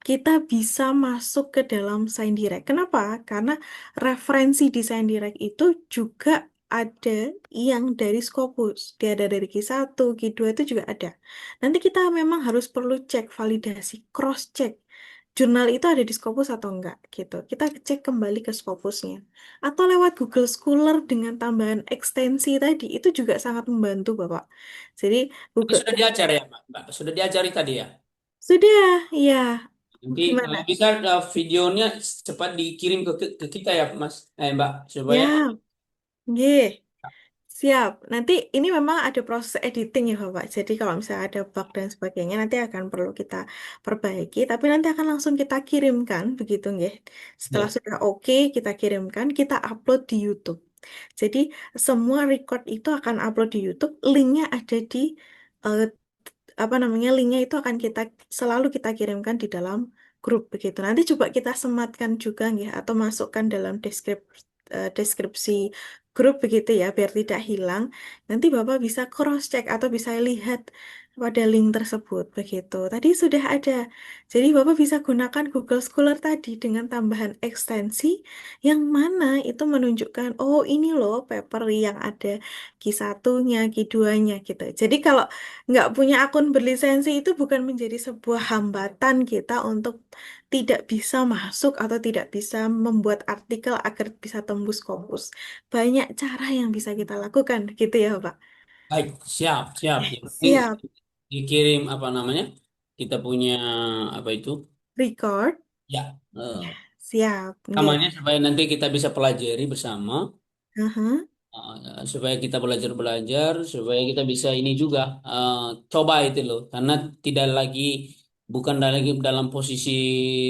Speaker 3: kita bisa masuk ke dalam Sign Direct. Kenapa? Karena referensi di Sign Direct itu juga ada yang dari Scopus. Dia ada dari Q1, Q2 itu juga ada. Nanti kita memang harus perlu cek validasi, cross check. Jurnal itu ada di Scopus atau enggak gitu. Kita cek kembali ke Scopusnya. Atau lewat Google Scholar dengan tambahan ekstensi tadi itu juga sangat membantu, Bapak. Jadi
Speaker 8: Ini
Speaker 3: Google
Speaker 8: sudah diajar ya, Mbak? Sudah diajari tadi ya?
Speaker 3: sudah, ya.
Speaker 8: Nanti
Speaker 3: Gimana?
Speaker 8: kalau bisa videonya cepat dikirim ke kita ya, Mas, Mbak, supaya
Speaker 3: Ya, G. Siap. Nanti ini memang ada proses editing ya, Bapak. Jadi kalau misalnya ada bug dan sebagainya, nanti akan perlu kita perbaiki. Tapi nanti akan langsung kita kirimkan, begitu nggih. Setelah
Speaker 8: ya.
Speaker 3: sudah oke, kita kirimkan, kita upload di YouTube. Jadi semua record itu akan upload di YouTube. Linknya ada di eh, apa namanya linknya itu akan selalu kita kirimkan di dalam grup begitu. Nanti coba kita sematkan juga nggih atau masukkan dalam deskripsi grup begitu ya biar tidak hilang. Nanti Bapak bisa cross check atau bisa lihat pada link tersebut begitu. Tadi sudah ada. Jadi Bapak bisa gunakan Google Scholar tadi dengan tambahan ekstensi yang mana itu menunjukkan oh ini loh paper yang ada Q1-nya, Q2-nya gitu. Jadi kalau nggak punya akun berlisensi itu bukan menjadi sebuah hambatan kita untuk tidak bisa masuk atau tidak bisa membuat artikel agar bisa tembus Scopus. Banyak cara yang bisa kita lakukan, gitu ya, Pak.
Speaker 8: Baik, siap, siap. Yang penting
Speaker 3: Siap.
Speaker 8: dikirim apa namanya? Kita punya apa itu?
Speaker 3: Record.
Speaker 8: Ya,
Speaker 3: Ya, siap. Nggih.
Speaker 8: rekamannya supaya nanti kita bisa pelajari bersama,
Speaker 3: Aha.
Speaker 8: supaya kita belajar-belajar, supaya kita bisa ini juga coba itu loh, karena tidak lagi bukan lagi dalam posisi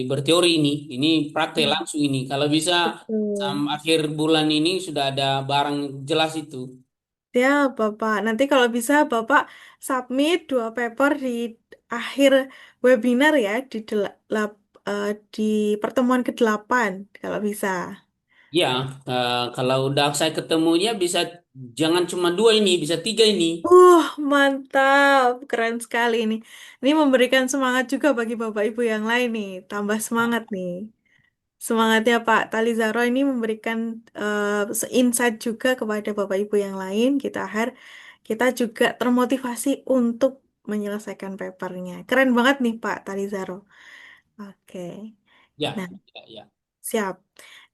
Speaker 8: berteori ini praktek langsung ini. Kalau bisa
Speaker 3: Betul.
Speaker 8: akhir bulan ini sudah ada barang jelas itu.
Speaker 3: Siap, Bapak. Nanti kalau bisa Bapak submit 2 paper di akhir webinar ya, di pertemuan ke-8, kalau bisa.
Speaker 8: Ya, kalau udah saya ketemunya bisa jangan cuma 2 ini, bisa 3 ini.
Speaker 3: Mantap. Keren sekali ini. Ini memberikan semangat juga bagi Bapak Ibu yang lain nih. Tambah semangat nih. Semangatnya Pak Talizaro ini memberikan insight juga kepada Bapak Ibu yang lain. Kita juga termotivasi untuk menyelesaikan papernya. Keren banget nih Pak Talizaro. Oke.
Speaker 8: Ya,
Speaker 3: Nah,
Speaker 8: ya, ya.
Speaker 3: siap.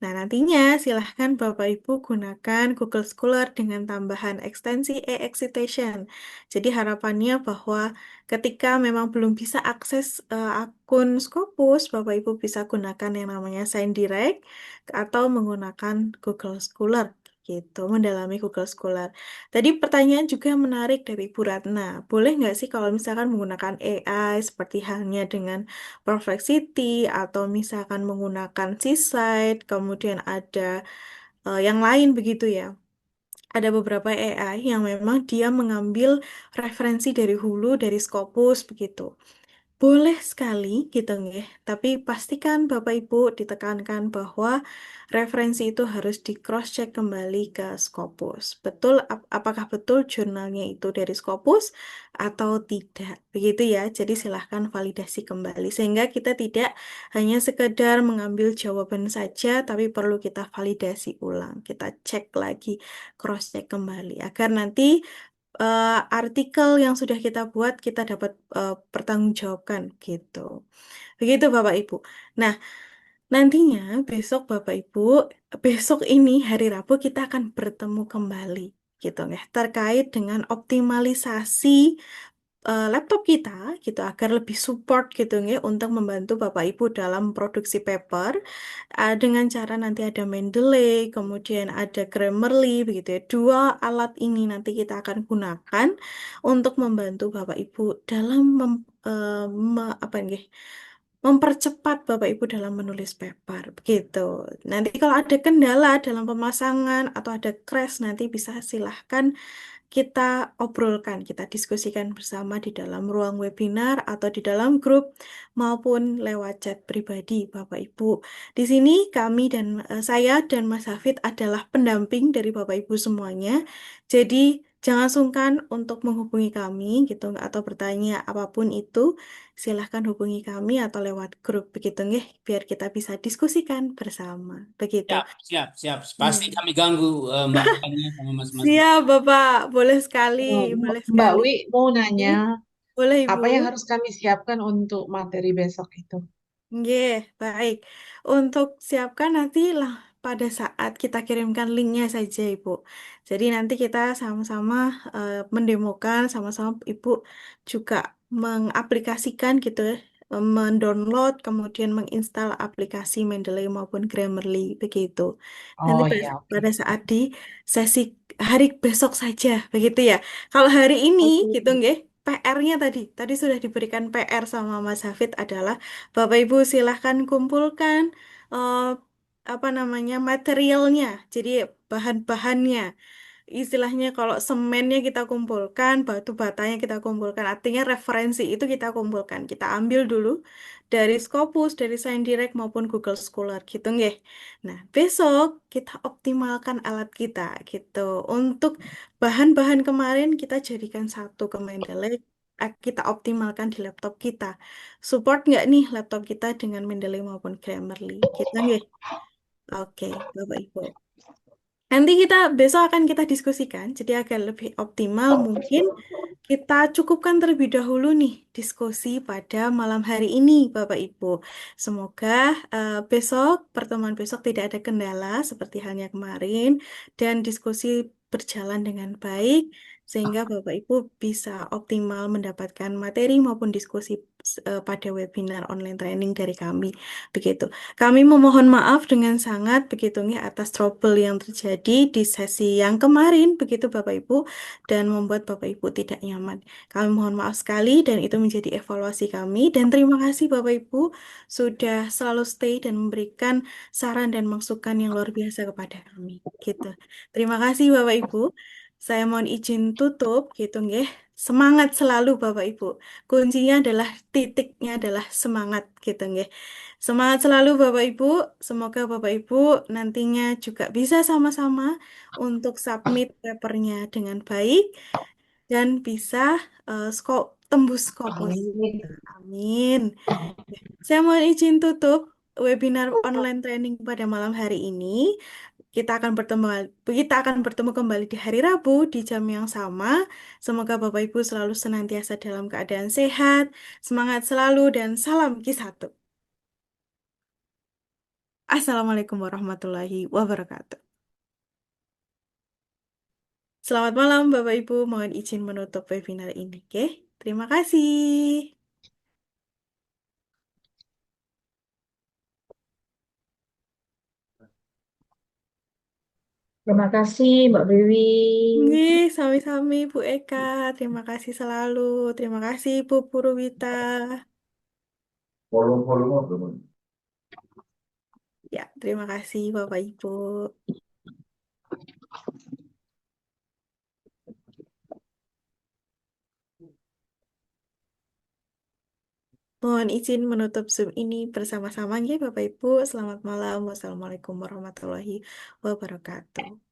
Speaker 3: Nah, nantinya silahkan Bapak Ibu gunakan Google Scholar dengan tambahan ekstensi e-excitation. Jadi harapannya bahwa ketika memang belum bisa akses akun Scopus, Bapak Ibu bisa gunakan yang namanya Sign Direct atau menggunakan Google Scholar gitu, mendalami Google Scholar. Tadi pertanyaan juga menarik dari Bu Ratna. Boleh nggak sih kalau misalkan menggunakan AI seperti halnya dengan Perplexity atau misalkan menggunakan Seaside, kemudian ada yang lain begitu ya. Ada beberapa AI yang memang dia mengambil referensi dari Hulu, dari Scopus begitu. Boleh sekali gitu nggih, tapi pastikan Bapak Ibu ditekankan bahwa referensi itu harus di cross check kembali ke Scopus. Betul apakah betul jurnalnya itu dari Scopus atau tidak. Begitu ya. Jadi silahkan validasi kembali sehingga kita tidak hanya sekedar mengambil jawaban saja tapi perlu kita validasi ulang. Kita cek lagi, cross check kembali agar nanti artikel yang sudah kita buat kita dapat pertanggungjawabkan gitu. Begitu Bapak Ibu. Nah, nantinya besok Bapak Ibu, besok ini hari Rabu kita akan bertemu kembali gitu ya terkait dengan optimalisasi laptop kita gitu agar lebih support gitu ya untuk membantu Bapak Ibu dalam produksi paper dengan cara nanti ada Mendeley, kemudian ada Grammarly begitu ya. 2 alat ini nanti kita akan gunakan untuk membantu Bapak Ibu dalam apa nih? Mempercepat Bapak Ibu dalam menulis paper begitu. Nanti kalau ada kendala dalam pemasangan atau ada crash nanti bisa silahkan kita obrolkan, kita diskusikan bersama di dalam ruang webinar atau di dalam grup maupun lewat chat pribadi Bapak Ibu. Di sini kami saya dan Mas Hafid adalah pendamping dari Bapak Ibu semuanya. Jadi Jangan sungkan untuk menghubungi kami gitu atau bertanya apapun itu, silahkan hubungi kami atau lewat grup begitu nggih, biar kita bisa diskusikan bersama. Begitu.
Speaker 8: Siap, siap, siap.
Speaker 3: Ya.
Speaker 8: Pasti kami ganggu Mbak Fanya sama Mas Mas.
Speaker 3: Siap, Bapak. Boleh sekali, boleh
Speaker 2: Mbak
Speaker 3: sekali.
Speaker 2: Wi mau nanya,
Speaker 3: Ih, boleh, Ibu.
Speaker 2: apa yang harus kami siapkan untuk materi besok itu?
Speaker 3: Nggih, baik. Untuk siapkan nanti lah pada saat kita kirimkan linknya saja, Ibu. Jadi nanti kita sama-sama mendemokan, sama-sama Ibu juga mengaplikasikan gitu ya, mendownload, kemudian menginstal aplikasi Mendeley maupun Grammarly, begitu. Nanti
Speaker 2: Oh iya, oke.
Speaker 3: pada saat di sesi hari besok saja, begitu ya. Kalau hari ini,
Speaker 2: Oke.
Speaker 3: gitu nggih, PR-nya tadi sudah diberikan PR sama Mas Hafid adalah Bapak Ibu silahkan kumpulkan eh, apa namanya materialnya, jadi bahan-bahannya. Istilahnya kalau semennya kita kumpulkan, batu batanya kita kumpulkan, artinya referensi itu kita kumpulkan. Kita ambil dulu dari Scopus, dari ScienDirect maupun Google Scholar gitu nggih. Nah, besok kita optimalkan alat kita gitu. Untuk bahan-bahan kemarin kita jadikan satu ke Mendeley, kita optimalkan di laptop kita. Support nggak nih laptop kita dengan Mendeley maupun Grammarly? Gitu nggih. Oke, Bapak Ibu. Nanti kita besok akan kita diskusikan, jadi agar lebih optimal mungkin kita cukupkan terlebih dahulu nih diskusi pada malam hari ini, Bapak Ibu. Semoga besok, pertemuan besok tidak ada kendala seperti halnya kemarin dan diskusi berjalan dengan baik sehingga Bapak Ibu bisa optimal mendapatkan materi maupun diskusi pada webinar online training dari kami. Begitu. Kami memohon maaf dengan sangat begitu nih atas trouble yang terjadi di sesi yang kemarin begitu Bapak Ibu dan membuat Bapak Ibu tidak nyaman. Kami mohon maaf sekali dan itu menjadi evaluasi kami dan terima kasih Bapak Ibu sudah selalu stay dan memberikan saran dan masukan yang luar biasa kepada kami. Gitu. Terima kasih Bapak Ibu. Saya mohon izin tutup gitu nggih. Semangat selalu Bapak Ibu. Kuncinya adalah titiknya adalah semangat gitu nggih. Semangat selalu Bapak Ibu. Semoga Bapak Ibu nantinya juga bisa sama-sama untuk submit papernya dengan baik dan bisa tembus Scopus.
Speaker 2: Amin.
Speaker 3: Amin. Saya mohon izin tutup webinar online training pada malam hari ini. Kita akan bertemu kembali di hari Rabu di jam yang sama. Semoga Bapak Ibu selalu senantiasa dalam keadaan sehat, semangat selalu dan salam Ki1. Assalamualaikum warahmatullahi wabarakatuh. Selamat malam Bapak Ibu, mohon izin menutup webinar ini. Oke, terima kasih.
Speaker 9: Terima kasih Mbak Dewi.
Speaker 3: Nggih, sami-sami Bu Eka. Terima kasih selalu. Terima kasih Bu Purwita. Ya, terima kasih Bapak Ibu. Mohon izin menutup Zoom ini bersama-sama ya Bapak Ibu. Selamat malam. Wassalamualaikum warahmatullahi wabarakatuh.